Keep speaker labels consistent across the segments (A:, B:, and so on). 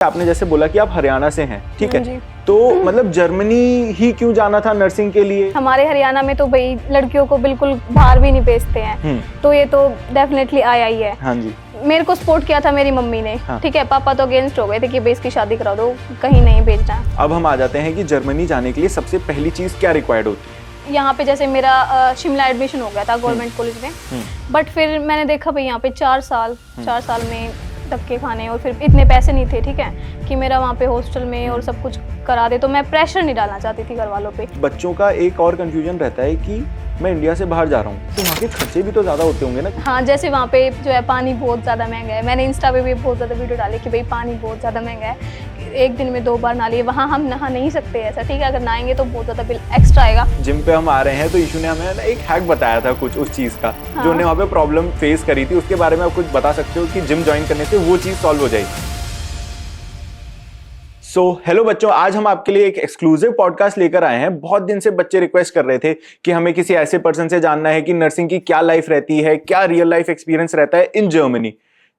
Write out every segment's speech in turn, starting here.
A: आपने जैसे बोला कि आप हरियाणा से हैं, ठीक है,
B: जी।
A: तो मतलब जर्मनी ही क्यों जाना था नर्सिंग के लिए?
B: हमारे हरियाणा में तो भाई लड़कियों को बिल्कुल बाहर भी नहीं भेजते हैं, तो ये तो डेफिनेटली आया ही है।
A: हाँ जी।
B: मेरे को सपोर्ट किया था मेरी मम्मी ने,
A: हाँ।
B: ठीक है, पापा तो अगेंस्ट हो गए थे कि भाई इसकी शादी करा दो, कहीं नहीं भेजना है।
A: अब हम आ जाते हैं कि जर्मनी जाने के लिए सबसे पहली चीज क्या रिक्वायर्ड होती है?
B: यहाँ पे जैसे मेरा शिमला एडमिशन हो गया था गवर्नमेंट कॉलेज में, बट फिर मैंने देखा भाई यहाँ पे 4 साल में धक्के खाने, और फिर इतने पैसे नहीं थे, ठीक है, कि मेरा वहाँ पे हॉस्टल में और सब कुछ करा दे, तो मैं प्रेशर नहीं डालना चाहती थी घर वालों पे।
A: बच्चों का एक और कंफ्यूजन रहता है कि मैं इंडिया से बाहर जा रहा हूँ, तो वहाँ के खर्चे भी तो ज़्यादा होते होंगे ना?
B: हाँ, जैसे वहाँ पे जो है पानी बहुत ज़्यादा महंगा है। मैंने इंस्टा पे भी बहुत ज़्यादा वीडियो डाली कि भाई पानी बहुत ज़्यादा महंगा है, एक दिन में 2 बार नहा लिए। वहाँ हम नहा नहीं सकते ऐसा, ठीक है, अगर नहाएंगे तो बहुत ज़्यादा बिल एक्स्ट्रा आएगा।
A: जिम पे हम आ रहे हैं तो ईशू ने हमें ना एक हैक बताया था कुछ उस चीज़ का,
B: हाँ।
A: जो उन्हें वहाँ पे प्रॉब्लम फेस करी थी, उसके बारे में आप कुछ बता सकते हो कि जिम ज्वाइन करने से वो चीज़ सॉल्व हो जाएगी? हेलो बच्चों, आज हम आपके लिए एक एक्सक्लूसिव पॉडकास्ट लेकर आए हैं। बहुत दिन से बच्चे रिक्वेस्ट कर रहे थे कि हमें किसी ऐसे पर्सन से जानना है कि नर्सिंग की क्या लाइफ रहती है, क्या रियल लाइफ एक्सपीरियंस रहता है इन जर्मनी।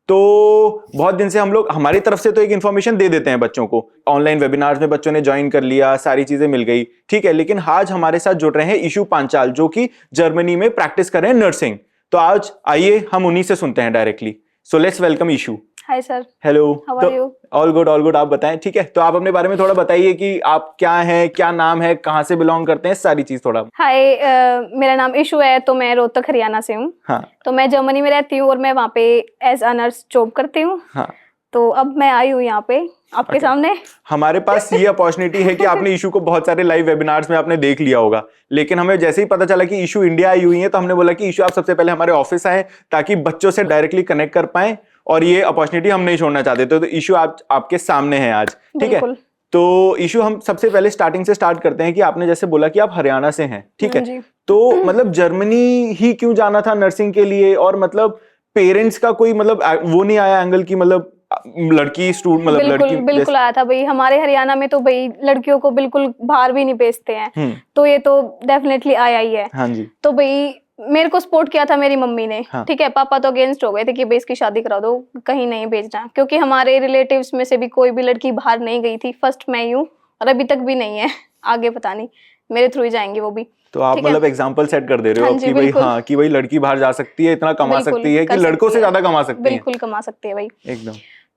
A: तो बहुत दिन से हम लोग हमारी तरफ से तो एक इन्फॉर्मेशन दे देते हैं बच्चों को, ऑनलाइन वेबिनार्स में बच्चों ने ज्वाइन कर लिया, सारी चीजें मिल गई, ठीक है, लेकिन आज हमारे साथ जुड़ रहे हैं ईशू पांचाल, जो कि जर्मनी में प्रैक्टिस कर रहे हैं नर्सिंग। तो आज आइए हम उन्हीं से सुनते हैं directly. So let's welcome Ishu.
B: Hi sir.
A: Hello.
B: How are you?
A: All good. आप बताएं, ठीक है, तो आप अपने बारे में थोड़ा बताइए कि आप क्या हैं, क्या नाम है, कहाँ से बिलोंग करते हैं, सारी चीज थोड़ा।
B: हाय, मेरा नाम ईशू है, तो मैं रोहतक हरियाणा से हूँ।
A: हाँ।
B: तो मैं जर्मनी में रहती हूँ और मैं वहाँ पे एज अ नर्स जॉब करती हूँ।
A: हाँ।
B: तो अब मैं आई हूँ यहाँ पे आपके सामने।
A: हमारे पास ये अपॉर्चुनिटी है कि आपने ईशू को बहुत सारे लाइव वेबिनार्स में आपने देख लिया होगा, लेकिन हमें जैसे ही पता चला कि ईशू इंडिया आई हुई है, तो हमने बोला कि ईशू आप सबसे पहले हमारे ऑफिस आए ताकि बच्चों से डायरेक्टली कनेक्ट कर पाए, और ये अपॉर्चुनिटी हम नहीं छोड़ना चाहते। तो ईशू आपके सामने है आज, ठीक है। तो ईशू, हम सबसे पहले स्टार्टिंग से स्टार्ट करते हैं कि आपने जैसे बोला कि आप हरियाणा से हैं, ठीक है, तो मतलब जर्मनी ही क्यों जाना था नर्सिंग के लिए? और मतलब पेरेंट्स का कोई मतलब वो नहीं आया एंगल की मतलब लड़की स्टूडेंट, मतलब लड़की
B: बिल्कुल आया था भाई। हमारे हरियाणा में तो भाई लड़कियों को बिल्कुल बाहर भी नहीं भेजते हैं, तो ये तो डेफिनेटली आया ही है।
A: हाँ जी।
B: तो भाई मेरे को सपोर्ट किया था मेरी मम्मी ने,
A: हाँ।
B: ठीक है, पापा तो अगेंस्ट हो गए थे कि भाई इसकी शादी करा दो, कहीं नहीं भेजना, क्योंकि हमारे रिलेटिव्स में से भी कोई भी लड़की बाहर नहीं गई थी। फर्स्ट मैं ही हूँ, और अभी तक भी नहीं है, आगे पता नहीं, मेरे थ्रू ही जाएंगे वो भी।
A: तो आप मतलब एग्जांपल सेट कर दे रहे हो कि भाई, हाँ, कि भाई लड़की बाहर जा सकती है, इतना कमा सकती है कि लड़कों से ज्यादा कमा सकती है।
B: बिल्कुल कमा सकती है भाई,
A: एकदम।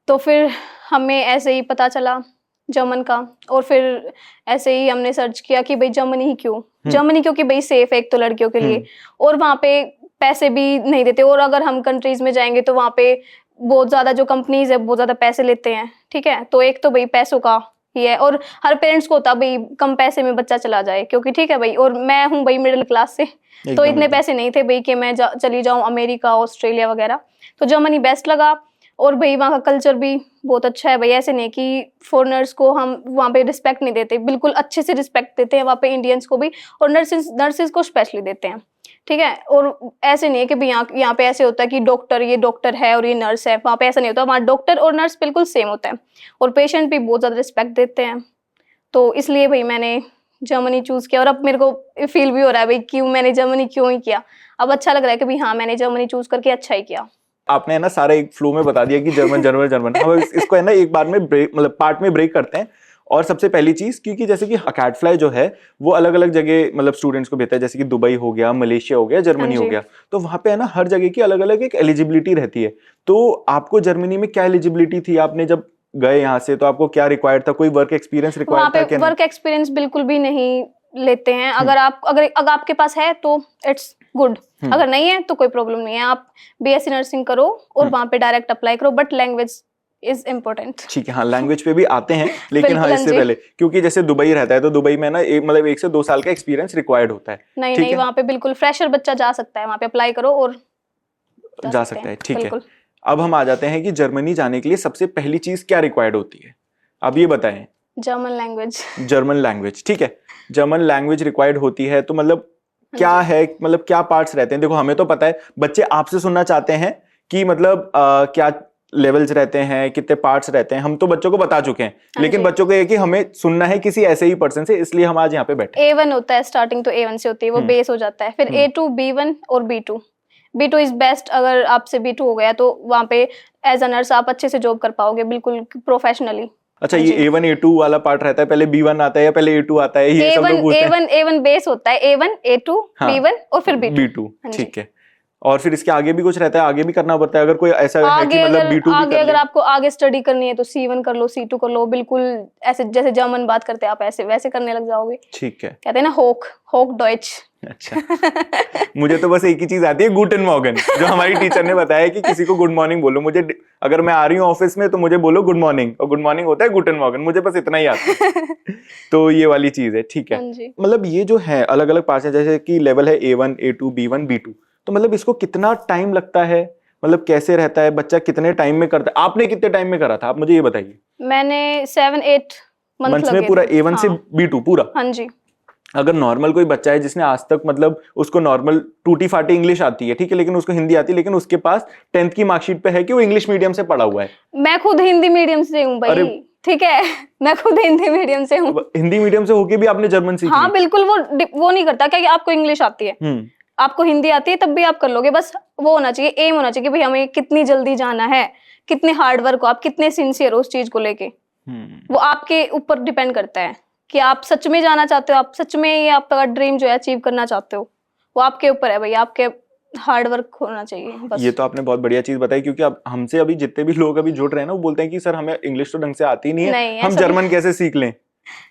B: तो फिर हमें ऐसे ही पता चला जर्मन का, और फिर ऐसे ही हमने सर्च किया कि भाई जर्मनी ही क्यों, जर्मनी क्योंकि भाई सेफ है एक तो लड़कियों के लिए, और वहाँ पे पैसे भी नहीं देते, और अगर हम कंट्रीज में जाएंगे तो वहाँ पे बहुत ज्यादा जो कंपनीज है बहुत ज्यादा पैसे लेते हैं, ठीक है। तो एक तो भाई पैसों का ही है, और हर पेरेंट्स को होता भाई कम पैसे में बच्चा चला जाए, क्योंकि ठीक है भाई, और मैं हूँ भाई मिडिल क्लास से, तो इतने पैसे नहीं थे भाई कि मैं चली जाऊँ अमेरिका ऑस्ट्रेलिया वगैरह। तो जर्मनी बेस्ट लगा, और भाई वहाँ का कल्चर भी बहुत अच्छा है भाई। ऐसे नहीं कि फॉरेनर्स को हम वहाँ पे रिस्पेक्ट नहीं देते, बिल्कुल अच्छे से रिस्पेक्ट देते हैं वहाँ पे, इंडियंस को भी, और नर्सिस को स्पेशली देते हैं, ठीक है। और ऐसे नहीं है कि भाई यहाँ पे ऐसे होता है कि ये डॉक्टर है और ये नर्स है, वहाँ पे ऐसा नहीं होता। वहाँ डॉक्टर और नर्स बिल्कुल सेम होता है, और पेशेंट भी बहुत ज़्यादा रिस्पेक्ट देते हैं। तो इसलिए भाई मैंने जर्मनी चूज़ किया, और अब मेरे को फील भी हो रहा है भाई क्यों मैंने जर्मनी क्यों ही किया। अब अच्छा लग रहा है कि भाई हाँ, मैंने जर्मनी चूज़ करके अच्छा ही किया।
A: आपने है ना सारा एक फ्लो में बता दिया कि जर्मन हम इसको है ना एक बार में मतलब पार्ट में ब्रेक करते हैं। और सबसे पहली चीज, क्योंकि जैसे कि अकैडफ्लाई जो है वो अलग अलग जगह मतलब स्टूडेंट्स को भेजता है, जैसे कि दुबई हो गया, मलेशिया हो गया, जर्मनी हो गया, तो वहां पे है ना हर जगह की अलग अलग एक एलिजिबिलिटी रहती है। तो आपको जर्मनी में क्या एलिजिबिलिटी थी? आपने जब गए यहाँ से तो आपको क्या रिक्वायर्ड था? कोई वर्क एक्सपीरियंस रिक्वायर्ड था क्या?
B: वर्क एक्सपीरियंस बिल्कुल भी नहीं लेते हैं। अगर आपके पास है तो इट्स गुड, अगर नहीं है तो कोई प्रॉब्लम नहीं है। आप बीएससी नर्सिंग करो और वहां पे डायरेक्ट अप्लाई करो, बट लैंग्वेज इज इम्पोर्टेंट।
A: ठीक है, हाँ, लैंग्वेज पे भी आते हैं, लेकिन हाँ इससे पहले, क्योंकि जैसे दुबई रहता है तो दुबई में ना मतलब 1 से 2 साल का एक्सपीरियंस रिक्वायर्ड होता है।
B: नहीं, वहाँ पे बिल्कुल फ्रेशर बच्चा जा सकता है, वहाँ पे अप्लाई करो और
A: जा सकता है, ठीक है। अब हम आ जाते हैं कि जर्मनी जाने के लिए सबसे पहली चीज क्या रिक्वायर्ड होती है, अब ये बताएं। जर्मन लैंग्वेज, ठीक है, जर्मन लैंग्वेज रिक्वायर्ड होती है। तो मतलब क्या है, मतलब क्या पार्ट्स रहते हैं? देखो हमें तो पता है, बच्चे आपसे सुनना चाहते हैं कि मतलब क्या लेवल्स रहते हैं, कितने पार्ट्स रहते हैं, हम तो बच्चों को बता चुके हैं, लेकिन बच्चों को ये कि हमें सुनना है किसी ऐसे ही पर्सन से, इसलिए हम आज यहाँ पे बैठे।
B: A1 होता है, स्टार्टिंग तो A1 से होती है, वो बेस हो जाता है, फिर A2, B1 और B2 इज बेस्ट। अगर आपसे B2 हो गया तो वहाँ पे एज अ नर्स आप अच्छे से जॉब कर पाओगे, बिल्कुल प्रोफेशनली।
A: अच्छा, ये A1 A2 वाला पार्ट रहता है, पहले B1 आता है या पहले A2 आता है, ये सब लोग पूछते हैं।
B: A1 बेस होता है, A1 A2
A: हाँ,
B: B1 और फिर B2।
A: B2, ठीक है। और फिर इसके आगे भी कुछ रहता है, आगे भी करना पड़ता है अगर कोई ऐसा है कि मतलब B2 भी कर
B: अगर
A: ले।
B: आपको आगे स्टडी करनी है तो C1 कर लो, C2 कर लो, बिल्कुल ऐसे जैसे जर्मन बात करते हैं आप ऐसे वैसे करने लग जाओगे।
A: ठीक है।
B: कहते हैं ना होक होक डॉइच।
A: अच्छा, मुझे तो बस एक ही चीज आती है, गुटन मॉर्गन, जो हमारी टीचर ने बताया कि किसी को गुड मॉर्निंग बोलो। मुझे अगर मैं आ रही हूँ ऑफिस में तो मुझे बोलो गुड मॉर्निंग, और गुड मॉर्निंग होता है गुटन मॉर्गन, मुझे बस इतना ही आता है। तो ये वाली चीज है, ठीक है।
B: हाँ जी।
A: मतलब ये जो है अलग अलग पार्ट्स है, जैसे कि लेवल है A1 A2 B1 B2, तो मतलब इसको कितना टाइम लगता है, मतलब कैसे रहता है, बच्चा कितने टाइम में करता है? आपने कितने टाइम में करा था, आप मुझे ये बताइए।
B: मैंने 7-8 मंथ
A: मंथ्स में
B: लगे
A: पूरा
B: थे।
A: A1 से
B: हाँ।
A: B2 पूरा?
B: हाँ जी।
A: अगर नॉर्मल कोई बच्चा है जिसने आज तक मतलब उसको नॉर्मल टूटी फाटी इंग्लिश आती है, ठीक है, लेकिन उसको हिंदी आती है, लेकिन उसके पास 10th की मार्कशीट पे है कि वो इंग्लिश मीडियम से पढ़ा हुआ है।
B: मैं खुद हिंदी मीडियम से हूँ भाई।
A: अरे,
B: ठीक है, मैं खुद हिंदी मीडियम से हूँ।
A: अब हिंदी मीडियम से होके भी आपने जर्मन सीख
B: हाँ
A: ली?
B: बिल्कुल, वो नहीं करता क्या कि आपको इंग्लिश आती है, आपको हिंदी आती है, तब भी आप कर लोगे। बस वो होना चाहिए, एम होना चाहिए कि भाई हमें कितनी जल्दी जाना है, कितने हार्ड वर्क हो आप, कितने सिंसियर हो उस चीज को लेके। वो आपके ऊपर डिपेंड करता है कि आप सच में जाना चाहते हो, आप सच में ये आपका ड्रीम जो है अचीव करना चाहते हो, वो आपके ऊपर है भाई, आपके हार्ड वर्क होना चाहिए बस।
A: ये तो आपने बहुत बढ़िया चीज बताई, क्योंकि अब हमसे अभी जितने भी लोग अभी जुड़ रहे हैं ना, वो बोलते हैं कि सर हमें इंग्लिश तो ढंग से आती नहीं है,
B: नहीं,
A: हम
B: ऐसा
A: जर्मन कैसे सीख लें?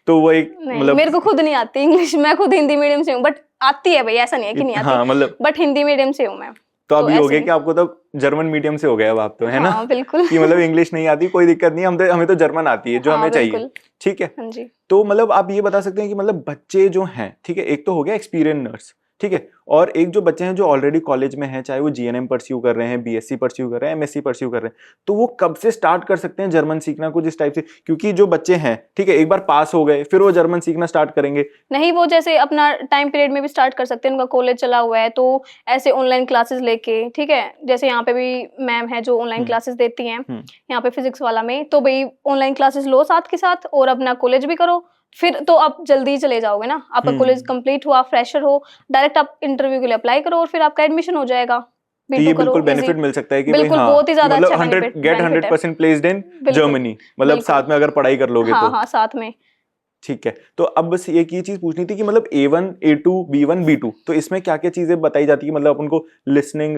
A: तो वो एक
B: नहीं,
A: मतलब
B: मेरे को खुद नहीं आती इंग्लिश, मैं खुद हिंदी मीडियम से हूँ, बट आती है भाई, ऐसा नहीं है कि नहीं आती।
A: हाँ, मतलब
B: बट हिंदी मीडियम से हूँ मैं।
A: तो अब ये हो
B: ऐसे
A: गया
B: ही।
A: कि आपको तो जर्मन मीडियम से हो गया अब आप तो, है ना?
B: हाँ बिल्कुल।
A: कि मतलब इंग्लिश नहीं आती कोई दिक्कत नहीं, हमें तो जर्मन आती है जो
B: हाँ
A: हमें चाहिए,
B: बिल्कुल।
A: ठीक है।
B: हाँ जी।
A: तो मतलब आप ये बता सकते हैं कि मतलब बच्चे जो हैं, ठीक है, एक तो हो गया एक्सपीरियंस नर्स, ठीक है, और एक जो बच्चे हैं जो ऑलरेडी कॉलेज में हैं, चाहे वो GNM परस्यू कर रहे हैं, BSc परस्यू कर रहे हैं, MSc परस्यू कर रहे हैं, तो वो कब से स्टार्ट कर सकते हैं जर्मन सीखना कुछ इस टाइप से? क्योंकि जो बच्चे हैं, ठीक है, एक बार पास हो गए फिर वो जर्मन सीखना स्टार्ट करेंगे?
B: नहीं, वो जैसे अपना टाइम पीरियड में भी स्टार्ट कर सकते हैं, उनका कॉलेज चला हुआ है तो ऐसे ऑनलाइन क्लासेस लेके, ठीक है, जैसे यहाँ पे भी मैम है जो ऑनलाइन क्लासेस देती हैं यहाँ पे फिजिक्स वाला में, तो भाई ऑनलाइन क्लासेस लो साथ के साथ और अपना कॉलेज भी करो, फिर तो आप जल्दी चले जाओगे ना। आपका कॉलेज कंप्लीट हुआ, फ्रेशर हो, डायरेक्ट आप इंटरव्यू के लिए अप्लाई करो और फिर आपका एडमिशन हो जाएगा।
A: तो ये बिल्कुल बेनिफिट मिल सकता है कि भाई,
B: बिल्कुल,
A: हाँ,
B: बहुत ही ज्यादा
A: मतलब
B: अच्छा
A: 100% प्लेस्ड इन
B: बिल्कुल,
A: जर्मनी, मतलब
B: बिल्कुल।
A: साथ में अगर पढ़ाई कर लोगे
B: हाँ
A: तो।
B: हाँ साथ में।
A: ठीक है, तो अब बस एक ये चीज पूछनी थी कि मतलब A1 A2 B1 B2, तो इसमें क्या क्या चीजें बताई जाती है? मतलब उनको लिसनिंग,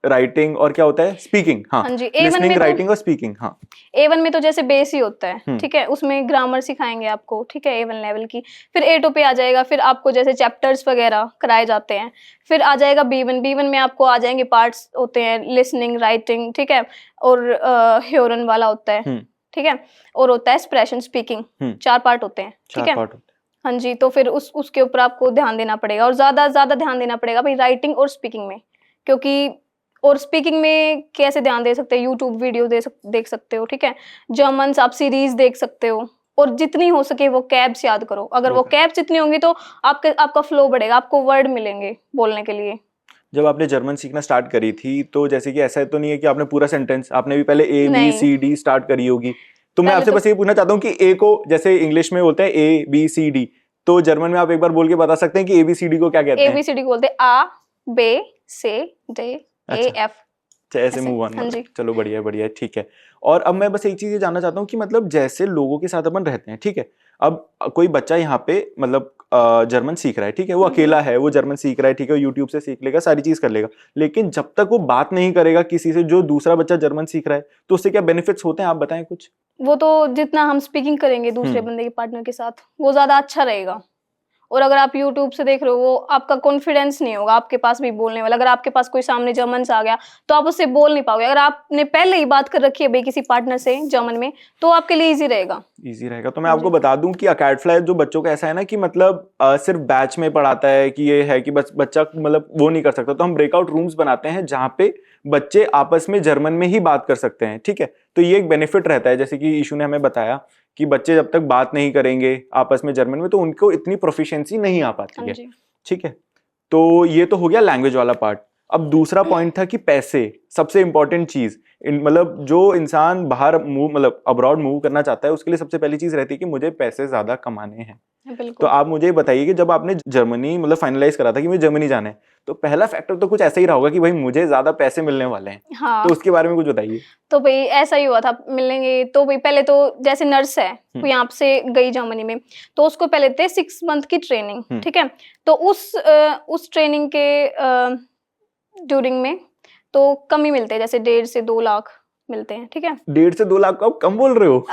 A: राइटिंग और क्या होता है, स्पीकिंग? हाँ,
B: हाँ जी।
A: लिसनिंग, राइटिंग और स्पीकिंग। हाँ,
B: A1 में तो जैसे बेस ही होता है, ठीक है, उसमें ग्रामर सिखाएंगे आपको, ठीक है, A1 लेवल की। फिर A2 पे आ जाएगा, फिर आपको जैसे चैप्टर्स वगैरह कराए जाते हैं। फिर आ जाएगा B1 में आपको आ जाएंगे पार्ट्स होते हैं, लिसनिंग, राइटिंग, ठीक है, और ह्योरन वाला होता है, ठीक है, और होता है एक्सप्रेशन, स्पीकिंग। 4 पार्ट होते हैं, ठीक है। हाँ जी, तो फिर उसके ऊपर आपको ध्यान देना पड़ेगा और ज्यादा ध्यान देना पड़ेगा भाई राइटिंग और स्पीकिंग में, क्योंकि और स्पीकिंग में कैसे ध्यान दे सकते हैं, यूट्यूब वीडियो देख सकते हो, ठीक है, जर्मन आप सीरीज देख सकते हो, और जितनी हो सके वो कैब्स याद करो। अगर वो कैब्स जितनी होंगी तो आपका फ्लो बढ़ेगा, आपको वर्ड मिलेंगे बोलने के लिए।
A: जब आपने जर्मन सीखना स्टार्ट करी थी तो जैसे कि ऐसा तो नहीं है कि आपने पूरा सेंटेंस, आपने भी पहले ABCD स्टार्ट करी होगी, तो मैं आपसे बस ये पूछना चाहता हूँ कि A को जैसे इंग्लिश में बोलते हैं ABCD, तो जर्मन में आप एक बार बोल के बता सकते हैं कि ABCD को क्या कहते हैं?
B: ABCD को बोलते हैं A B C D E F,
A: ऐसे मूव ऑन। चलो बढ़िया बढ़िया, ठीक है। और अब मैं बस एक चीज ये जानना चाहता हूँ कि मतलब जैसे लोगों के साथ अपन रहते हैं, ठीक है, अब कोई बच्चा यहाँ पे मतलब जर्मन सीख रहा है, ठीक है, वो अकेला है, वो जर्मन सीख रहा है, ठीक है, यूट्यूब से सीख लेगा, सारी चीज कर लेगा, लेकिन जब तक वो बात नहीं करेगा किसी से जो दूसरा बच्चा जर्मन सीख रहा है, तो उससे क्या बेनिफिट्स होते हैं, आप बताएं कुछ।
B: वो तो जितना हम स्पीकिंग करेंगे दूसरे बंदे के पार्टनर के साथ, वो ज्यादा अच्छा रहेगा। और अगर आप YouTube से देख रहे हो, वो आपका कॉन्फिडेंस नहीं होगा आपके पास भी बोलने वाला। अगर आपके पास कोई सामने जर्मन से आ गया तो आप उससे बोल नहीं पाओगे। अगर आपने पहले ही बात कर रखी है भाई किसी पार्टनर से जर्मन में, तो आपके लिए इजी रहेगा।
A: तो मैं आपको बता दूं कि अकेडफ्लाई जो बच्चों का ऐसा है ना कि मतलब सिर्फ बैच में पढ़ाता है कि ये है कि बस बच्चा मतलब वो नहीं कर सकता, तो हम ब्रेकआउट रूम्स बनाते हैं जहां पे बच्चे आपस में जर्मन में ही बात कर सकते हैं, ठीक है। तो ये एक बेनिफिट रहता है, जैसे कि ईशू ने हमें बताया कि बच्चे जब तक बात नहीं करेंगे आपस में जर्मन में तो उनको इतनी प्रोफिशिएंसी नहीं आ पाती है, ठीक है। तो ये तो हो गया लैंग्वेज वाला पार्ट। अब दूसरा पॉइंट था कि पैसे, सबसे इंपॉर्टेंट चीज, मतलब जो इंसान बाहर मूव, मतलब अब्रॉड मूव करना चाहता है, उसके लिए सबसे पहली चीज रहती है कि मुझे पैसे ज्यादा कमाने हैं। तो
B: बिल्कुल।
A: आप मुझे ये बताइए कि जब आपने जर्मनी मतलब फाइनलाइज करा था कि मुझे जर्मनी जाना है, तो पहला फैक्टर तो कुछ ऐसा ही रहा होगा कि भाई मुझे ज्यादा पैसे मिलने वाले हैं,
B: हाँ,
A: तो उसके बारे में कुछ बताइए।
B: तो भाई ऐसा ही हुआ था, मिलेंगे तो भाई पहले तो जैसे नर्स है वो यहाँ से गई जर्मनी में, तो उसको पहले थे 6 मंथ की ट्रेनिंग, ठीक है। तो उस ट्रेनिंग के ड्यूरिंग में तो कम ही मिलते हैं, जैसे 1.5 से 2 लाख मिलते हैं, ठीक है।
A: 1.5 से 2 लाख आप कम बोल रहे हो?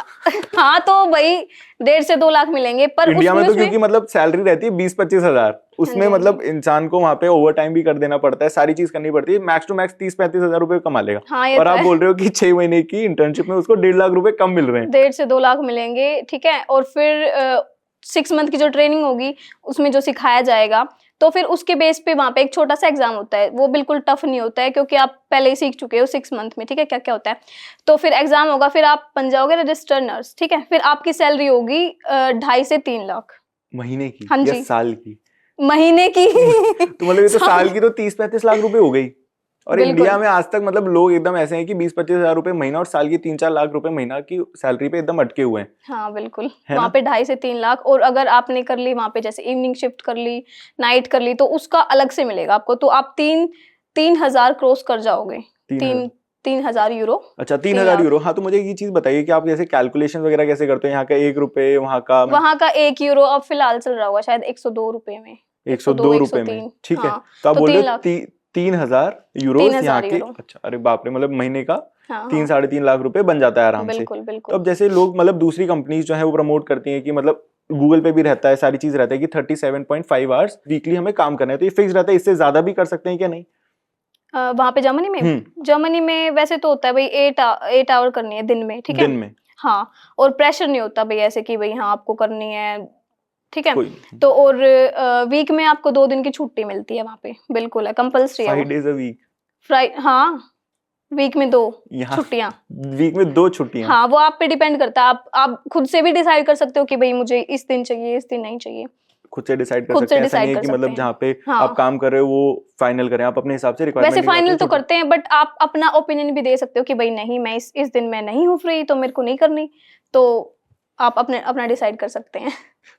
B: हाँ, तो भाई 1.5 से 2 लाख मिलेंगे, पर
A: इंडिया में तो
B: उसमें
A: क्योंकि मतलब सैलरी रहती है 20-25 हजार, उसमें
B: हाँ जी,
A: मतलब इंसान को वहां पे ओवर टाइम भी कर देना पड़ता है, सारी चीज करनी पड़ती है, मैक्स टू मैक्स 30-35 हजार रुपए कमा लेगा।
B: हाँ, ये
A: और
B: तो
A: आप
B: है।
A: बोल रहे हो कि 6 महीने की इंटर्नशिप में उसको 1.5 लाख रुपए कम मिल रहे हैं।
B: 1.5 से 2 लाख मिलेंगे, ठीक है। और फिर 6 मंथ की जो ट्रेनिंग होगी उसमें जो सिखाया जाएगा, तो फिर उसके बेस पे वहां पे एक छोटा सा एग्जाम होता है, वो बिल्कुल टफ नहीं होता है क्योंकि आप पहले ही सीख चुके हो 6 मंथ में, ठीक है, क्या क्या होता है। तो फिर एग्जाम होगा, फिर आप बन जाओगे रजिस्टर्ड नर्स, ठीक है। फिर आपकी सैलरी होगी 2.5 से 3 लाख
A: महीने की
B: हाँ
A: या
B: जी,
A: साल की?
B: महीने की।
A: तो मतलब ये तो साल की तो 30-35 लाख रुपए हो गई। और
B: बिल्कुल।
A: इंडिया में आज तक मतलब लोग एकदम ऐसे हैं कि 20-25 हजार रुपए महीना और साल की 3-4 लाख रुपए महीना की सैलरी पे एकदम अटके हुए हैं।
B: हाँ बिल्कुल,
A: है
B: वहाँ
A: ना?
B: पे 2.5 से 3 लाख, और अगर आपने कर ली वहाँ पे जैसे इवनिंग शिफ्ट कर ली, नाइट कर ली, तो उसका अलग से मिलेगा आपको। तो आप 3,000 क्रॉस कर जाओगे,
A: 3,000?
B: 3,000 यूरो।
A: अच्छा,
B: 3
A: 3,000
B: लाख।
A: यूरो। हाँ, तो मुझे ये चीज बताइए कि आप जैसे कैलकुलेशन वगैरह कैसे करते हो, यहाँ का 1 रुपए, वहाँ का
B: वहाँ का 1 यूरो अब फिलहाल चल रहा होगा शायद 102 रुपए में,
A: 102
B: 102
A: रुपए में,
B: 103।
A: ठीक है।
B: हाँ,
A: तो आप
B: तो
A: बोल
B: 3
A: रहे हो
B: लाख,
A: 3,000 यूरोस यहाँ
B: 3,000
A: के।
B: यूरो।
A: अच्छा, अरे बाप रे, मतलब महीने का
B: हाँ
A: 3
B: हाँ,
A: साढ़े 3 लाख रुपए बन जाता है आराम से।
B: बिल्कुल
A: तो
B: बिल्कुल।
A: अब जैसे लोग मतलब दूसरी कंपनीज जो है वो प्रमोट करती हैं कि मतलब गूगल पे भी रहता है, सारी चीज रहता है कि 37.5 आवर्स वीकली हमें काम करना है, तो ये फिक्स रहता है, इससे ज्यादा भी कर सकते हैं क्या? नहीं।
B: वहाँ पे जर्मनी में वैसे तो होता है भाई 8 आवर करनी है दिन में, ठीक है।
A: दिन में
B: हाँ, और प्रेशर नहीं होता भाई ऐसे कि भाई हाँ आपको करनी है, ठीक है।
A: कोई
B: तो और वीक में आपको 2 दिन की छुट्टी मिलती है वहाँ पे, बिल्कुल है, कंपल्सरी है
A: 5
B: वो।
A: Days a week?
B: हाँ, वीक में 2
A: यहाँ
B: छुट्टियां।
A: वीक में 2 छुट्टियां?
B: हाँ, वो आप पे डिपेंड करता है, आप खुद से भी डिसाइड कर सकते हो कि भाई मुझे इस दिन चाहिए, इस दिन नहीं चाहिए।
A: खुद से डिसाइड कर
B: खुद
A: सकते
B: से
A: हैं, ऐसा नहीं
B: डिसाइड
A: है
B: कर
A: कि
B: सकते
A: मतलब
B: हैं।
A: जहाँ पे
B: हाँ,
A: आप काम कर रहे हो वो फाइनल करें, आप अपने हिसाब से
B: वैसे
A: रिक्वायरमेंट के हिसाब
B: फाइनल
A: से
B: तो
A: छुट्टी।
B: करते हैं, बट आप अपना ओपिनियन भी दे सकते हो कि भाई नहीं, मैं इस दिन मैं नहीं हूँ फ्री, तो मेरे को नहीं करनी, तो आप अपना डिसाइड कर सकते हैं।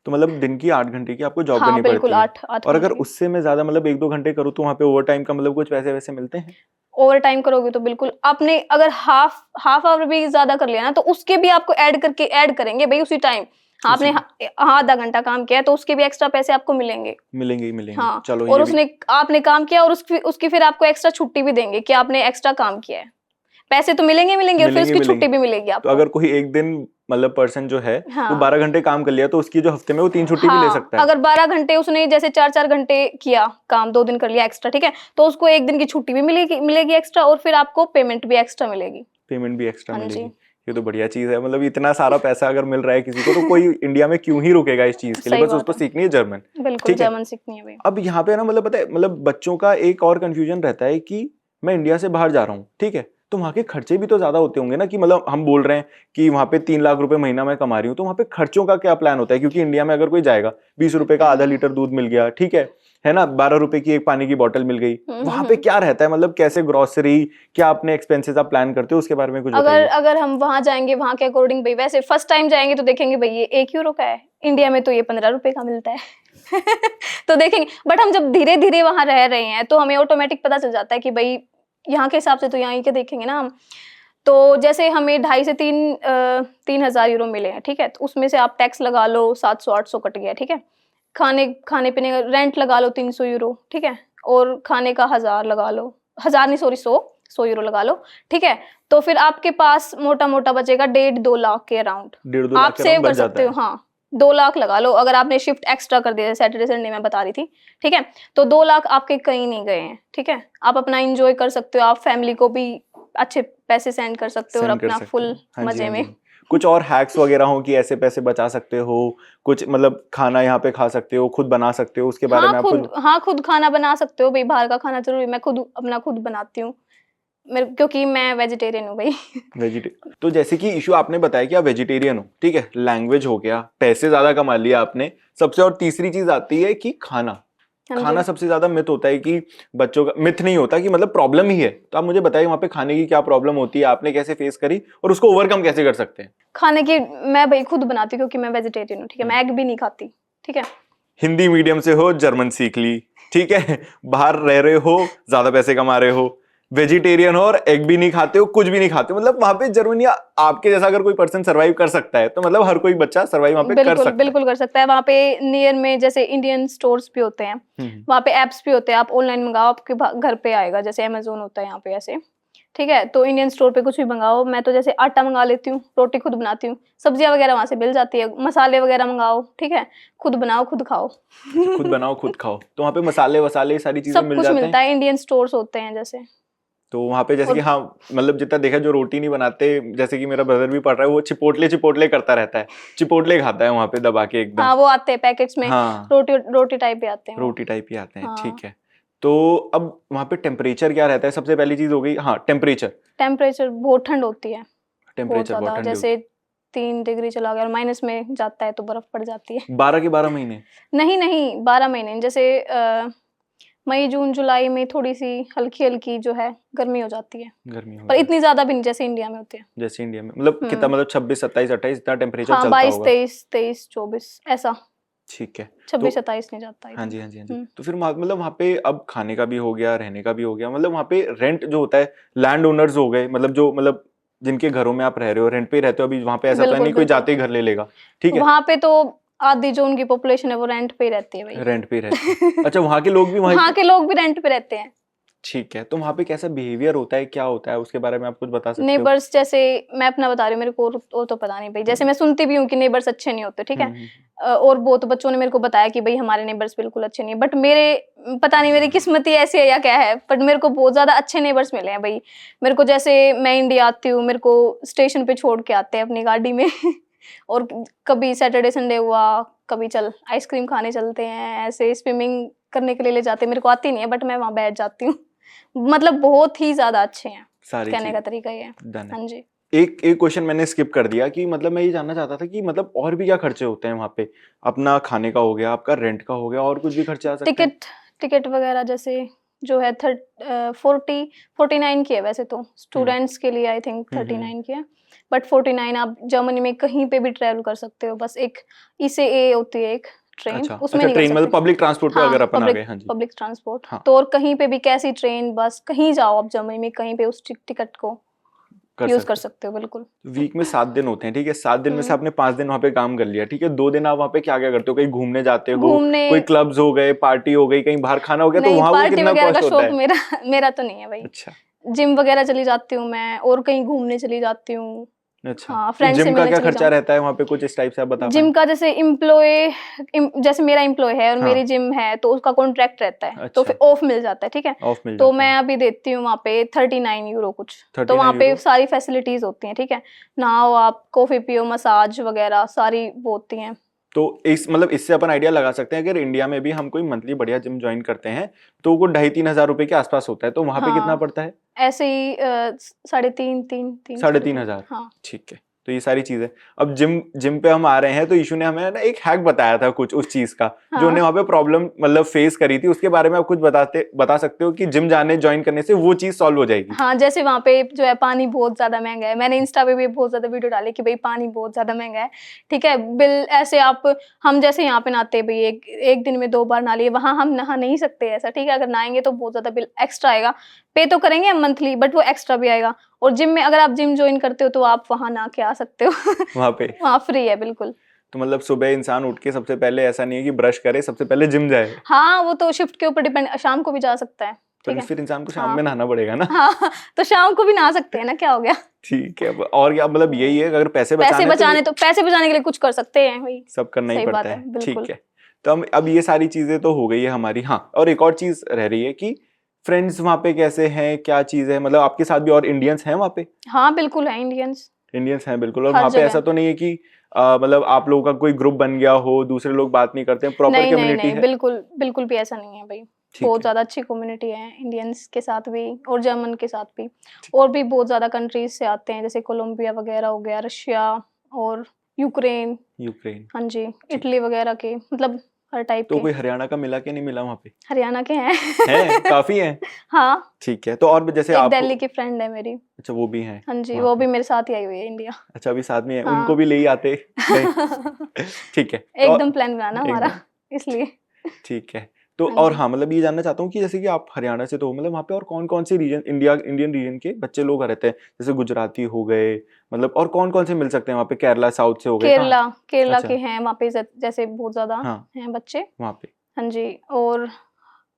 A: तो मतलब दिन की 8 घंटे की आपको जॉब
B: हाँ
A: करनी
B: बिल्कुल,
A: पड़ती है।
B: 8
A: और अगर
B: घंटे।
A: उससे मैं ज्यादा मतलब 1-2 घंटे करूँ तो वहाँ पे ओवर टाइम का मतलब कुछ पैसे वैसे मिलते हैं?
B: ओवर टाइम करोगे तो बिल्कुल, आपने अगर हाफ आवर भी ज्यादा कर लिया ना, तो उसके भी आपको ऐड करेंगे भाई उसी टाइम। आपने आधा घंटा काम किया है तो उसके भी एक्स्ट्रा पैसे आपको मिलेंगे।
A: मिलेंगे ही मिलेंगे,
B: हाँ,
A: चलो
B: और
A: ये भी।
B: आपने काम किया और उसकी फिर आपको एक्स्ट्रा छुट्टी भी देंगे कि आपने एक्स्ट्रा काम किया है। पैसे तो मिलेंगे और फिर
A: मिलेंगे
B: उसकी
A: मिलेंगे।
B: छुट्टी भी मिलेगी
A: तो
B: आपको।
A: अगर कोई एक दिन मतलब पर्सन जो है वो
B: हाँ
A: 12 घंटे काम कर लिया, तो उसकी जो हफ्ते में वो 3 छुट्टी भी ले
B: हाँ,
A: सकता है।
B: अगर 12 घंटे उसने जैसे 4 घंटे किया काम, 2 दिन कर लिया एक्स्ट्रा, ठीक है, तो उसको 1 दिन की छुट्टी भी मिलेगी एक्स्ट्रा, और फिर आपको पेमेंट भी एक्स्ट्रा मिलेगी।
A: पेमेंट भी एक्स्ट्रा
B: हाँ जी,
A: मिलेगी। ये तो बढ़िया चीज है, मतलब इतना सारा पैसा अगर मिल रहा है किसी को तो कोई इंडिया में क्यों ही रुकेगा इस चीज के लिए,
B: सही
A: बस
B: बात
A: उसको
B: है,
A: सीखनी है जर्मन।
B: बिल्कुल
A: ठीक है।
B: जर्मन सीखनी है भाई।
A: अब यहाँ पे ना मतलब पता है, मतलब बच्चों का एक और कंफ्यूजन रहता है कि मैं इंडिया से बाहर जा रहा हूँ, ठीक है, तो वहाँ के खर्चे भी तो ज्यादा होते होंगे ना, कि मतलब हम बोल रहे हैं कि वहाँ पे 3 लाख रुपए महीना मैं कमा रही हूँ, तो वहाँ पे खर्चों का क्या प्लान होता है? क्योंकि इंडिया में अगर कोई जाएगा 20 रुपए का आधा लीटर दूध मिल गया, ठीक है ना, 12 रुपए की एक पानी की बोतल मिल गई, वहाँ पे क्या रहता है, मतलब कैसे ग्रोसरी, क्या अपने एक्सपेंसेस आप प्लान करते हो, उसके बारे में कुछ बताइए।
B: अगर हम वहां जाएंगे, वहां के अकॉर्डिंग भाई, वैसे फर्स्ट टाइम जाएंगे तो देखेंगे भाई ये 1 यूरो का है, इंडिया में तो ये 15 रुपए का मिलता है। तो देखेंगे, बट हम जब धीरे धीरे वहां रह रहे हैं तो हमें ऑटोमेटिक पता चल जाता है कि भाई यहाँ के हिसाब से तो यहाँ ही के देखेंगे ना हम। तो जैसे हमें 2.5 से 3,000 यूरो मिले हैं, ठीक है, तो उसमें से आप टैक्स लगा लो 700-800 कट गया, ठीक है। खाने पीने का रेंट लगा लो 300 यूरो, ठीक है, और खाने का 1000 लगा लो, 1000 नहीं सॉरी 100 यूरो लगा लो, ठीक है। तो फिर आपके पास मोटा मोटा बचेगा 1.5-2 लाख के अराउंड,
A: 1.5-2
B: आप
A: लाख के
B: सेव
A: अराउंड
B: कर
A: बच जाता
B: सकते हो।
A: है।
B: हाँ, 2 लाख लगा लो, अगर आपने शिफ्ट एक्स्ट्रा कर दिया, सैटरडे संडे में बता रही थी, ठीक है, तो 2 लाख आपके कहीं नहीं गए हैं, ठीक है। आप अपना एंजॉय कर सकते हो, आप फैमिली को भी अच्छे पैसे सेंड कर सकते हो और
A: सेंड कर
B: अपना
A: सकते
B: फुल
A: हो। हाँ जी,
B: मजे
A: हाँ
B: में।
A: जी। कुछ और हैक्स वगैरह हो कि ऐसे पैसे बचा सकते हो, कुछ मतलब खाना यहाँ पे खा सकते हो, खुद बना सकते हो, उसके बारे में आप कुछ?
B: हाँ, खुद खाना बना सकते हो भाई, बाहर का खाना जरूरी, मैं खुद बनाती हूँ, क्योंकि मैं वेजिटेरियन हूँ भाई।
A: वेजिटेरियन, तो जैसे कि इशू आपने बताया कि आप वेजिटेरियन हो, ठीक है, लैंग्वेज हो गया, पैसे ज्यादा कमा लिया आपने, सबसे और तीसरी चीज आती है कि खाना,
B: हाँ
A: खाना
B: जी।
A: सबसे ज्यादा मिथ होता है कि बच्चों का, मिथ नहीं होता कि मतलब प्रॉब्लम ही है, तो आप मुझे बताइए वहाँ पे खाने की क्या प्रॉब्लम होती है, आपने कैसे फेस करी और उसको ओवरकम कैसे कर सकते हैं?
B: खाने की मैं भाई खुद बनाती हूँ क्योंकि मैं वेजिटेरियन हूँ, ठीक है, मैं एग भी नहीं खाती, ठीक है।
A: हिंदी मीडियम से हो, जर्मन सीख ली, ठीक है, बाहर रह रहे हो, ज्यादा पैसे कमा रहे हो, वेजिटेरियन हो और एग भी नहीं खाते हो, कुछ भी नहीं खाते हो, मतलब वहां पे जर्मनी आपके जैसा अगर कोई पर्सन सरवाइव कर सकता है तो मतलब हर कोई बच्चा सरवाइव वहां पे कर
B: बिल्कुल
A: सकता है।
B: बिल्कुल कर सकता है। वहाँ पे नियर में जैसे इंडियन स्टोर्स भी होते हैं, वहाँ पे एप्स भी होते हैं, आप ऑनलाइन मंगाओ आपके घर पे आएगा, जैसे अमेजोन होता है यहाँ पे ऐसे, ठीक है। तो इंडियन स्टोर पे कुछ भी मंगाओ, मैं तो जैसे आटा मंगा लेती हूँ, रोटी खुद बनाती हूँ, सब्जियां वगैरह वहां से मिल जाती है, मसाले वगैरह मंगाओ, ठीक है, खुद बनाओ खुद खाओ।
A: अच्छा, खुद बनाओ खुद खाओ, तो वहां पे मसाले वसाले सारी चीजें
B: सब
A: मिल
B: कुछ
A: जाते हैं।
B: मिलता है, इंडियन स्टोर्स होते हैं जैसे।
A: तो वहां पे जैसे कि
B: और
A: हाँ, मतलब जितना देखा जो रोटी नहीं बनाते, जैसे कि मेरा ब्रदर भी पढ़ रहा है, वो चिपोटले चिपोटले करता रहता है, चिपोटले खाता है वहां पे दबा के एकदम।
B: हाँ वो आते हैं पैकेट्स में,
A: हाँ,
B: रोटी रोटी टाइप भी आते हैं वो।
A: रोटी टाइप ही आते हैं,
B: हाँ,
A: ठीक है। तो अब वहां पे टेम्परेचर क्या रहता है, सबसे पहली चीज हो गई, हाँ टेम्परेचर।
B: टेम्परेचर बहुत ठंड होती है, बहुत
A: टेम्परेचर बहुत
B: ज्यादा,
A: ठंडी
B: जैसे
A: होती
B: 3 डिग्री चला गया और माइनस में जाता है तो बर्फ पड़ जाती है।
A: है, 12 के 12 महीने।
B: नहीं नहीं, 12 महीने, जैसे मई जून जुलाई में थोड़ी सी हल्की हल्की जो है गर्मी हो जाती है,
A: गर्मी हो
B: पर
A: जाती
B: इतनी ज्यादा भी नहीं जैसे इंडिया में होती है।
A: है जैसे इंडिया में, मतलब कितना,
B: हम्म।
A: मतलब 26 27 28 इतना टेम्परेचर
B: हाँ,
A: चलता
B: 22
A: होगा।
B: 23 23 24 ऐसा,
A: ठीक है। तो
B: 26 27 नहीं जाता
A: हाँ
B: इतना।
A: जी हाँ जी हाँ जी,
B: हम्म।
A: तो फिर मतलब वहाँ पे अब खाने का भी हो गया, रहने का भी हो गया, मतलब वहाँ पे रेंट जो होता है, लैंड ओनर्स हो गए, मतलब जो मतलब जिनके घरों में आप रह रहे हो, रेंट पे ही रहते हो, अभी वहाँ पे ऐसा तो है
B: बिल्कुल
A: नहीं कोई
B: बिल्कुल।
A: जाते ही घर ले लेगा, ठीक है,
B: वहां पे तो आधी जो उनकी पॉपुलेशन है वो रेंट पे ही रहती है भाई।
A: रेंट पे ही रहते हैं। अच्छा, वहाँ के लोग भी वहाँ,
B: वहां के लोग भी रेंट पे रहते हैं।
A: ठीक है, तो वहाँ पे कैसा बिहेवियर होता है, क्या होता है, उसके बारे में आप कुछ बता सकते हो?
B: नेबर्स जैसे, मैं अपना बता रही हूँ, मेरे को और तो पता नहीं भाई, जैसे मैं सुनती भी हूँ कि नेबर्स अच्छे नहीं होते, ठीक है।
A: हम्म।
B: और बहुत बच्चों ने मेरे को बताया कि भाई हमारे नेबर्स बिल्कुल अच्छे नहीं है, बट मेरे पता नहीं मेरी किस्मत ही ऐसी है या क्या है, बट मेरे को बहुत ज्यादा अच्छे नेबर्स मिले हैं भाई। मेरे को जैसे मैं इंडिया आती हूँ, मेरे को स्टेशन पे छोड़ के आते हैं अपनी गाड़ी में और कभी सैटरडे संडे हुआ, कभी चल आइसक्रीम खाने चलते हैं, ऐसे स्विमिंग करने के लिए ले जाते हैं, मेरे को आती नहीं है बट मैं वहां बैठ जाती हूँ। मतलब बहुत ही ज्यादा अच्छे हैं,
A: सारी
B: कहने का
A: चीज
B: तरीका ये है।
A: डन है।
B: हाँ जी।
A: एक एक क्वेश्चन मैंने स्किप कर दिया कि मतलब मैं ये जानना चाहता था कि मतलब और भी क्या खर्चे होते हैं वहाँ पे, अपना खाने का हो गया, आपका रेंट का हो गया, और कुछ भी खर्चे आ सकते हैं?
B: टिकट टिकट वगैरह जैसे जो है 49 की है वैसे तो,
A: हम्म
B: स्टूडेंट्स के लिए आई थिंक
A: हम्म हम्म,
B: 39 की है, बट 49 आप जर्मनी में कहीं पे भी ट्रेवल कर सकते हो, बस एक ICE होती है एक ट्रेन,
A: अच्छा
B: उसमें
A: अच्छा,
B: नहीं कर
A: ट्रेन मतलब
B: सकते।
A: पब्लिक ट्रांसपोर्ट पे
B: हाँ,
A: अगर अपन आ
B: पब्लिक
A: गए, हाँ जी।
B: पब्लिक ट्रांसपोर्ट,
A: हाँ,
B: तो और कहीं पे भी कैसी ट्रेन बस कहीं जाओ आप जर्मनी में, कहीं पे उस टिकट को
A: कर
B: यूज कर
A: सकते
B: सकते हो बिल्कुल।
A: हो। वीक में 7 दिन होते हैं, ठीक है, 7 दिन में से
B: हम्म।
A: आपने 5 दिन वहाँ पे काम कर लिया, ठीक है, 2 दिन आप वहाँ पे क्या क्या करते हो, कहीं घूमने जाते हो,
B: घूमने,
A: कोई क्लब्स हो गए, पार्टी हो गई, कहीं बाहर खाना हो गया, तो
B: नहीं
A: वहाँ वो
B: पार्टी
A: कितना
B: वगैरह का
A: कॉस्ट होता
B: शौक
A: है?
B: मेरा मेरा तो नहीं है भाई।
A: अच्छा
B: जिम वगैरह चली जाती हूँ मैं, और कहीं घूमने चली जाती हूँ।
A: अच्छा,
B: हाँ,
A: तो
B: फ्रेंड से
A: जिम का
B: मिलने
A: क्या
B: चली
A: खर्चा
B: जाऊँ।
A: रहता है वहाँ पे, कुछ इस टाइप से आप बता पाए?
B: जिम का जैसे जैसे मेरा एम्प्लॉय है और
A: हाँ,
B: मेरी जिम है तो उसका कॉन्ट्रैक्ट रहता है, तो
A: अच्छा,
B: फिर ऑफ मिल जाता है, ठीक है।
A: ऑफ मिल
B: तो
A: जाता
B: मैं
A: है,
B: अभी देती हूँ वहाँ पे 39 यूरो कुछ, तो
A: 39
B: वहाँ पे
A: यूरो
B: सारी फैसिलिटीज होती हैं, ठीक है। नहाओ आप, कॉफी पियो, मसाज वगैरह सारी वो होती हैं।
A: तो इस मतलब इससे अपन आइडिया लगा सकते हैं, अगर इंडिया में भी हम कोई मंथली बढ़िया जिम ज्वाइन करते हैं तो वो 2,500-3,000 रुपए के आसपास होता है, तो वहां पे कितना
B: हाँ,
A: पड़ता है?
B: ऐसे ही 3.5
A: साढ़े
B: साढ़े
A: तीन
B: तीन
A: हजार
B: हाँ।
A: ठीक है। तो ये सारी चीजें, अब जिम जिम पे हम आ रहे हैं, तो ईशू ने हमें ना एक हैक बताया था कुछ उस चीज का, जो
B: हाँ
A: उन्हें वहां पे प्रॉब्लम मतलब फेस करी थी, उसके बारे में आप कुछ बता सकते हो कि जिम जाने ज्वाइन करने से वो चीज सॉल्व हो जाएगी?
B: हाँ, जैसे वहां पे जो है पानी बहुत ज्यादा महंगा है, मैंने इंस्टा पे भी बहुत ज्यादा वीडियो डाले कि भाई पानी बहुत ज्यादा महंगा है, ठीक है। बिल ऐसे आप, हम जैसे यहाँ पे नहाते हैं भाई, एक एक दिन में 2 बार नहा लिए, वहां हम नहा नहीं सकते ऐसा, ठीक है। अगर नहाएंगे तो बहुत ज्यादा बिल एक्स्ट्रा आएगा, पे तो करेंगे हम मंथली, बट वो एक्स्ट्रा भी आएगा। और जिम में अगर आप जिम ज्वाइन करते हो तो आप वहां नहा के आ सकते हो
A: वहां पे
B: वहां फ्री है बिल्कुल।
A: तो मतलब सुबह इंसान उठ के सबसे पहले ऐसा नहीं है कि ब्रश करे, सबसे पहले जिम जाए,
B: हाँ, वो तो शिफ्ट के ऊपर डिपेंड, शाम को भी जा सकता है, ठीक
A: पर
B: है।
A: फिर इंसान को शाम में
B: हाँ
A: नहाना पड़ेगा ना?
B: हाँ, तो शाम को भी नहा सकते हैं ना, क्या हो गया।
A: ठीक है, और क्या मतलब यही है, अगर पैसे
B: पैसे
A: बचाने तो ये
B: बचाने, तो पैसे बचाने के लिए कुछ कर सकते हैं भाई।
A: सब करना ही
B: सही
A: पड़ता
B: बात है
A: है,
B: बिल्कुल।
A: ठीक है। तो हम अब ये सारी चीजें तो हो गई है हमारी, हाँ, और एक और चीज रह रही है कि फ्रेंड्स वहाँ पे कैसे हैं, क्या चीज है, मतलब आपके साथ भी और इंडियंस हैं वहाँ पे?
B: हाँ बिल्कुल है, इंडियंस
A: इंडियंस हैं बिल्कुल, और
B: हर
A: वहाँ पे ऐसा
B: जगह।
A: तो नहीं है कि मतलब आप लोगों का कोई ग्रुप बन गया हो, दूसरे लोग बात नहीं करते हैं, प्रॉपर
B: नहीं नहीं
A: कम्युनिटी
B: नहीं,
A: है?
B: बिल्कुल बिल्कुल भी ऐसा नहीं है भाई।
A: ठीक
B: बहुत
A: है,
B: ज्यादा अच्छी कम्युनिटी है, इंडियंस के साथ भी और जर्मन के साथ भी।
A: ठीक,
B: और भी बहुत ज्यादा कंट्रीज से आते हैं, जैसे कोलंबिया वगैरह हो गया, रशिया और यूक्रेन।
A: यूक्रेन,
B: हाँ जी,
A: ठीक,
B: इटली वगैरह के, मतलब हर टाइप
A: तो
B: के।
A: कोई हरियाणा का मिला कि नहीं मिला वहाँ पे?
B: हरियाणा के हैं।
A: हैं काफी हैं।
B: हाँ,
A: ठीक है, तो और भी जैसे
B: एक
A: आप,
B: दिल्ली की फ्रेंड है मेरी।
A: अच्छा वो भी हैं
B: हाँ जी,
A: वहाँ
B: वो
A: पे?
B: भी मेरे साथ ही आई हुई है इंडिया।
A: अच्छा अभी साथ में है,
B: हाँ।
A: उनको भी ले ही आते कहीं। ठीक है, तो
B: एकदम प्लान बनाना हमारा,
A: एकदम
B: इसलिए।
A: ठीक है। तो
B: हाँ
A: और
B: जी।
A: हाँ मतलब ये जानना चाहता हूँ कि जैसे कि आप हरियाणा से तो हो, मतलब वहाँ पे और कौन कौन से रीजन, इंडियन रीजन के बच्चे लोग रहते हैं? जैसे गुजराती हो गए, मतलब और कौन कौन से मिल सकते हैं वहाँ पे? केरला साउथ से हो गए, कहाँ?
B: केरला, केरला
A: अच्छा
B: के हैं वहाँ पे, जैसे बहुत ज्यादा
A: हाँ
B: हैं बच्चे।
A: वहाँ पे।
B: हाँ जी। और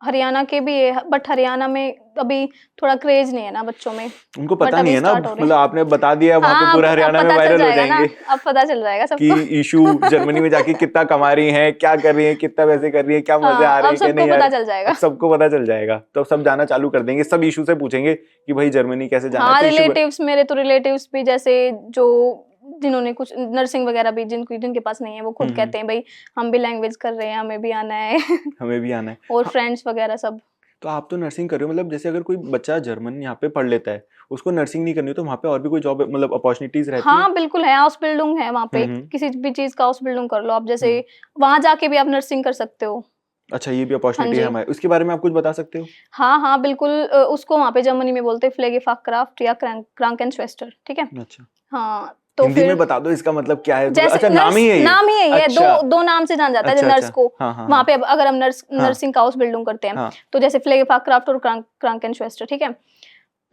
B: हरियाणा के भी है, बट हरियाणा में अभी थोड़ा क्रेज नहीं है ना बच्चों में।
A: उनको
B: बट
A: पता नहीं
B: अभी
A: है ना,
B: स्टार्ट हो रहे
A: मतलब
B: हैं।
A: आपने बता दिया वहाँ पे
B: हाँ,
A: पूरा
B: अब
A: हरियाणा में
B: पता चल
A: वायरल हो
B: जाएगा ना,
A: जाएंगे
B: अब पता चल जाएगा
A: कि
B: सबको।
A: ईशू जर्मनी में जाके कितना कमा रही हैं, क्या कर रही हैं, कितना पैसे कर रही हैं, क्या मजे आ
B: हाँ,
A: रहे
B: अब
A: हैं, क्या
B: सबको
A: नहीं आ
B: पता
A: रहे।
B: चल
A: अब
B: जाएगा।
A: सबको पता चल जाएगा, तो अब सब जाना चालू कर देंगे, सब ईशू से पूछेंगे कि भाई जर्मनी कैसे जाना है,
B: हाँ,
A: तो ईशू।
B: रिलेटिव्स, मेरे तो रिलेटिव्स भी जैसे जो जिन्होंने कुछ नर्सिंग वगैरह भी जिनके पास नहीं है, वो खुद कहते हैं भाई हम भी लैंग्वेज कर रहे हैं, हमें भी आना है।
A: हमें भी आना है।
B: और
A: हाँ,
B: फ्रेंड्स वगैरह सब।
A: तो आप तो नर्सिंग कर रहे हो, मतलब जैसे अगर कोई बच्चा जर्मन यहाँ पे पढ़ लेता है, उसको नर्सिंग नहीं करनी हो, तो वहाँ पे और भी कोई जॉब मतलब अपॉर्चुनिटीज रहती है?
B: हाँ बिल्कुल है, हाउस बिल्डिंग है वहाँ पे,
A: हम्म।
B: किसी भी चीज का हाउस बिल्डिंग कर लो आप, जैसे
A: हम्म।
B: वहां जाके भी आप नर्सिंग कर सकते हो।
A: अच्छा ये भी
B: हाँ
A: अपॉर्चुनिटी है
B: जी।
A: हमारे, उसके बारे में आप कुछ बता सकते हो?
B: हाँ हाँ बिल्कुल, उसको वहाँ पे जर्मनी में बोलते हैं फ्लेगे फाक्राफ्ट या क्रांकेनश्वेस्टर, ठीक है।
A: अच्छा
B: हाँ, तो
A: हिंदी
B: फिर
A: में बता दो इसका मतलब क्या है, मतलब
B: जैसे
A: अच्छा नाम
B: नर्स,
A: ही है ये?
B: नाम ही है ये,
A: अच्छा
B: दो नाम से जाना जाता है
A: अच्छा
B: नर्स
A: अच्छा।
B: को।
A: हाँ हाँ
B: वहां
A: हाँ
B: पे अब अगर हम
A: हाँ
B: नर्सिंग का हाउस बिल्डिंग करते हैं,
A: हाँ।
B: तो जैसे फ्लेगे फाक्राफ्ट और क्रांकेनश्वेस्टर, ठीक है।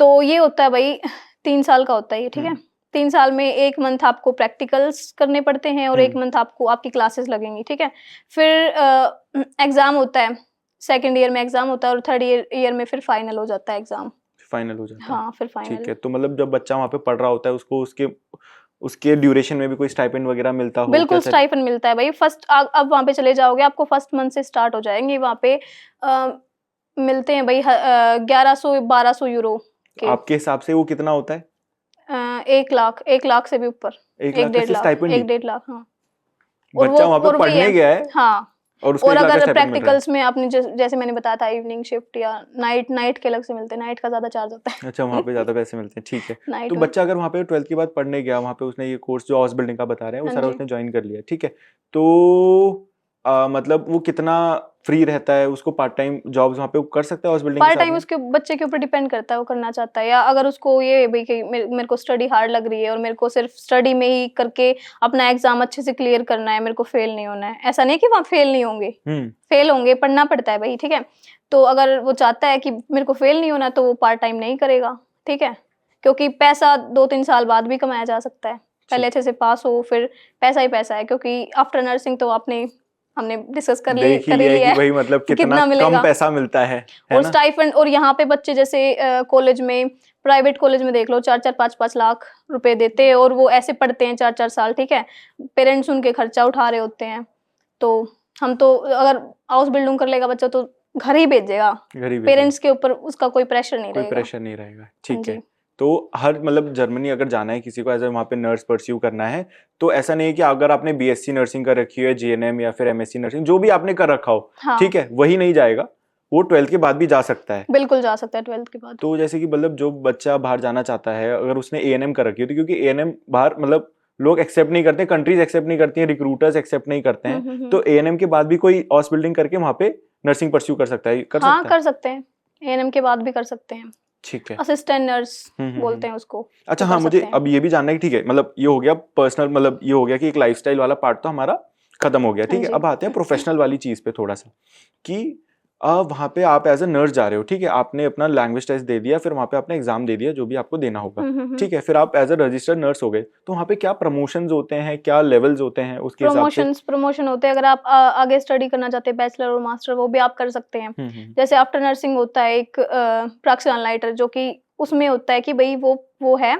B: तो ये होता है भाई, 3 साल का होता है ये, ठीक है।
A: हम्म
B: 3 साल में 1 मंथ आपको प्रैक्टिकल्स करने पड़ते हैं और
A: हम्म
B: 1 मंथ आपको आपकी क्लासेस लगेंगी, ठीक है। फिर एग्जाम होता है, सेकेंड ईयर में एग्जाम होता है, और थर्ड ईयर में फिर फाइनल हो जाता है एग्जाम।
A: फाइनल हो जाता है।
B: हाँ, फिर
A: ठीक
B: फाइनल।
A: है, तो मतलब जब बच्चा वहाँ पे पढ़ रहा होता है, उसको उसके उसके ड्यूरेशन में भी कोई स्टाइपेंड वगैरह मिलता हो क्या
B: बिल्कुल
A: सर?
B: स्टाइफन मिलता है भाई, फर्स्ट अब वहां पे चले जाओगे, आपको फर्स्ट मंथ से स्टार्ट हो जाएंगे वहां पे, मिलते हैं भाई 1100-1200 यूरो के।
A: आपके हिसाब से वो कितना होता है?
B: 1 लाख, 1 लाख से भी ऊपर,
A: 1 लाख का
B: डेढ़
A: सिर्फ
B: लाख,
A: स्टाइपेंड ही?
B: 1-1.5 लाख, हाँ।
A: बच्चा वहाँ पे
B: और वही है।
A: पढ़ने गया है
B: हाँ,
A: और उसको
B: और
A: 1 लाख का
B: अगर
A: स्टाइपेंड मिल रहा है?
B: प्रैक्टिकल्स में आपने जैसे मैंने बताया था, इवनिंग शिफ्ट या नाइट के अलग से मिलते हैं, नाइट का ज्यादा चार्ज होता है।
A: अच्छा वहाँ पे ज्यादा पैसे मिलते हैं, ठीक है। तो
B: नाइट में।
A: बच्चा अगर वहाँ पे 12th के बाद पढ़ने गया, वहाँ पे उसने ये कोर्स जो हाउस बिल्डिंग का बता रहे हैं वो
B: हाँ
A: सारा
B: जी।
A: उसने ज्वाइन कर लिया, ठीक है। तो मतलब वो कितना फ्री रहता है, उसको पार्ट टाइम जॉब्स वहाँ पे वो कर सकता है हाउस बिल्डिंग के
B: पार्ट
A: साथ
B: टाइम
A: में?
B: उसके बच्चे के ऊपर डिपेंड करता है, वो करना चाहता है, या अगर उसको ये है भाई कि मेरे को स्टडी हार्ड लग रही है और मेरे को सिर्फ स्टडी में ही करके अपना एग्जाम अच्छे से क्लियर करना है, मेरे को फेल नहीं होना है, ऐसा नहीं कि वहाँ फेल नहीं होंगे,
A: हम्म
B: फेल होंगे, पढ़ना पड़ता है भाई, ठीक है। तो अगर वो चाहता है कि मेरे को फेल नहीं होना, तो वो पार्ट टाइम नहीं करेगा, ठीक है। क्योंकि पैसा 2-3 साल बाद भी कमाया जा सकता है, पहले
A: ठीक
B: अच्छे से पास हो, फिर पैसा ही पैसा है, क्योंकि आफ्टर नर्सिंग तो हमने डिस्कस
A: देख ही
B: कर ही
A: लिया है
B: लिया
A: कि
B: है
A: भाई मतलब
B: कि
A: कितना
B: कितना
A: कम
B: मिलेगा।
A: पैसा मिलता है
B: और
A: ना?
B: स्टाइफंड, और यहाँ पे बच्चे जैसे कॉलेज में, प्राइवेट कॉलेज में देख लो, 4-4, 5-5 लाख रुपए देते हैं, और वो ऐसे पढ़ते हैं 4-4 साल, ठीक है। पेरेंट्स उनके खर्चा उठा रहे होते हैं। तो हम तो अगर हाउस बिल्डिंग कर लेगा बच्चा, तो घर ही भेजेगा,
A: गरीब है,
B: पेरेंट्स के ऊपर उसका कोई प्रेशर नहीं
A: कोई
B: रहेगा।
A: प्रेशर नहीं रहेगा,
B: हाँ
A: ठीक है।
B: जी।
A: तो हर मतलब जर्मनी अगर जाना है किसी को, एज वहाँ पे नर्स परस्यू करना है, तो ऐसा नहीं है कि अगर आपने बीएससी नर्सिंग कर रखी है, जीएनएम या फिर एमएससी नर्सिंग जो भी आपने कर रखा हो,
B: हाँ,
A: ठीक है, वही नहीं जाएगा, वो 12th के बाद भी जा सकता है।
B: बिल्कुल जा सकता है 12th के बाद।
A: तो जैसे कि मतलब जो बच्चा बाहर जाना चाहता है, अगर उसने एएनएम कर रखी है, तो क्योंकि एएनएम बाहर मतलब लोग एक्सेप्ट नहीं करते, कंट्रीज एक्सेप्ट नहीं करती हैं, रिक्रूटर्स एक्सेप्ट नहीं करते हैं,
B: हम्म।
A: तो एएनएम के बाद भी कोई हाउस बिल्डिंग करके वहाँ पे नर्सिंग परस्यू कर सकता है, कर
B: हाँ,
A: सकता है?
B: कर सकते हैं, एएनएम के बाद भी कर सकते हैं,
A: ठीक है।
B: असिस्टेंट नर्स
A: हम्म।
B: बोलते हैं उसको,
A: अच्छा
B: वो
A: हाँ,
B: कर
A: मुझे
B: सकते हैं।
A: अब ये भी जानना है कि ठीक है, मतलब ये हो गया पर्सनल, मतलब ये हो गया कि एक लाइफस्टाइल वाला पार्ट तो हमारा खत्म हो गया,
B: हाँ
A: ठीक है।
B: जी।
A: अब आते हैं प्रोफेशनल वाली चीज पे थोड़ा सा, कि वहाँ पे आप एज अ नर्स जा रहे हो, ठीक है, आपने अपना लैंग्वेज टेस्ट दे दिया, फिर वहाँ पे आपने एग्जाम दे दिया जो भी आपको देना होगा,
B: हम्म।
A: ठीक है, फिर आप एज अ रजिस्टर्ड नर्स हो गए, तो वहाँ पे क्या प्रमोशंस होते हैं, क्या लेवल्स होते हैं उसके हिसाब से?
B: प्रमोशन होते हैं, अगर आप आगे स्टडी करना चाहते हैं, बैचलर और मास्टर, वो भी आप कर सकते हैं। जैसे आफ्टर नर्सिंग होता है एक प्रैक्टिस अनलाइटर, जो कि उसमें होता है कि भाई वो है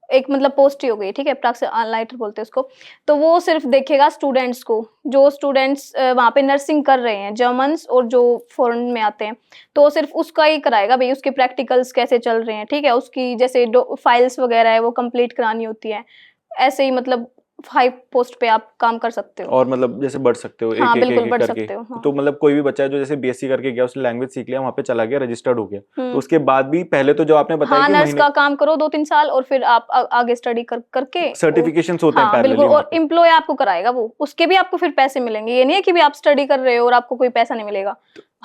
B: एक मतलब पोस्ट ही हो गई, ठीक है, प्रैक्टिस अनलाइटर बोलते हैं उसको। तो वो सिर्फ देखेगा स्टूडेंट्स को, जो स्टूडेंट्स वहाँ पे नर्सिंग कर रहे हैं, जर्मन्स और जो फॉरेन में आते हैं, तो वो सिर्फ उसका ही कराएगा भाई, उसके प्रैक्टिकल्स कैसे चल रहे हैं, ठीक है, उसकी जैसे फाइल्स वगैरह है वो कंप्लीट करानी होती है, ऐसे ही मतलब हाई पोस्ट पे आप काम कर सकते हो।
A: और मतलब जैसे बढ़ सकते हो
B: हाँ
A: एक एक
B: बिल्कुल
A: एक
B: बढ़
A: करके।
B: सकते हो। हाँ।
A: तो मतलब कोई भी बच्चा है जो जैसे बीएससी करके गया, उसने लैंग्वेज सीख लिया, वहाँ पे चला गया, रजिस्टर्ड हो गया, तो उसके बाद भी पहले तो जो आपने बताया
B: हाँ
A: कि
B: नर्स
A: महीने
B: का काम करो 2-3 साल और फिर आप आगे स्टडी करके
A: सर्टिफिकेशंस होते हैं
B: हाँ
A: पैरेलली
B: बिल्कुल,
A: वहाँ
B: और
A: पे।
B: एम्प्लॉय आपको कराएगा वो, उसके भी आपको फिर पैसे मिलेंगे। ये नहीं है कि भी आप स्टडी कर रहे हो और आपको कोई पैसा नहीं मिलेगा।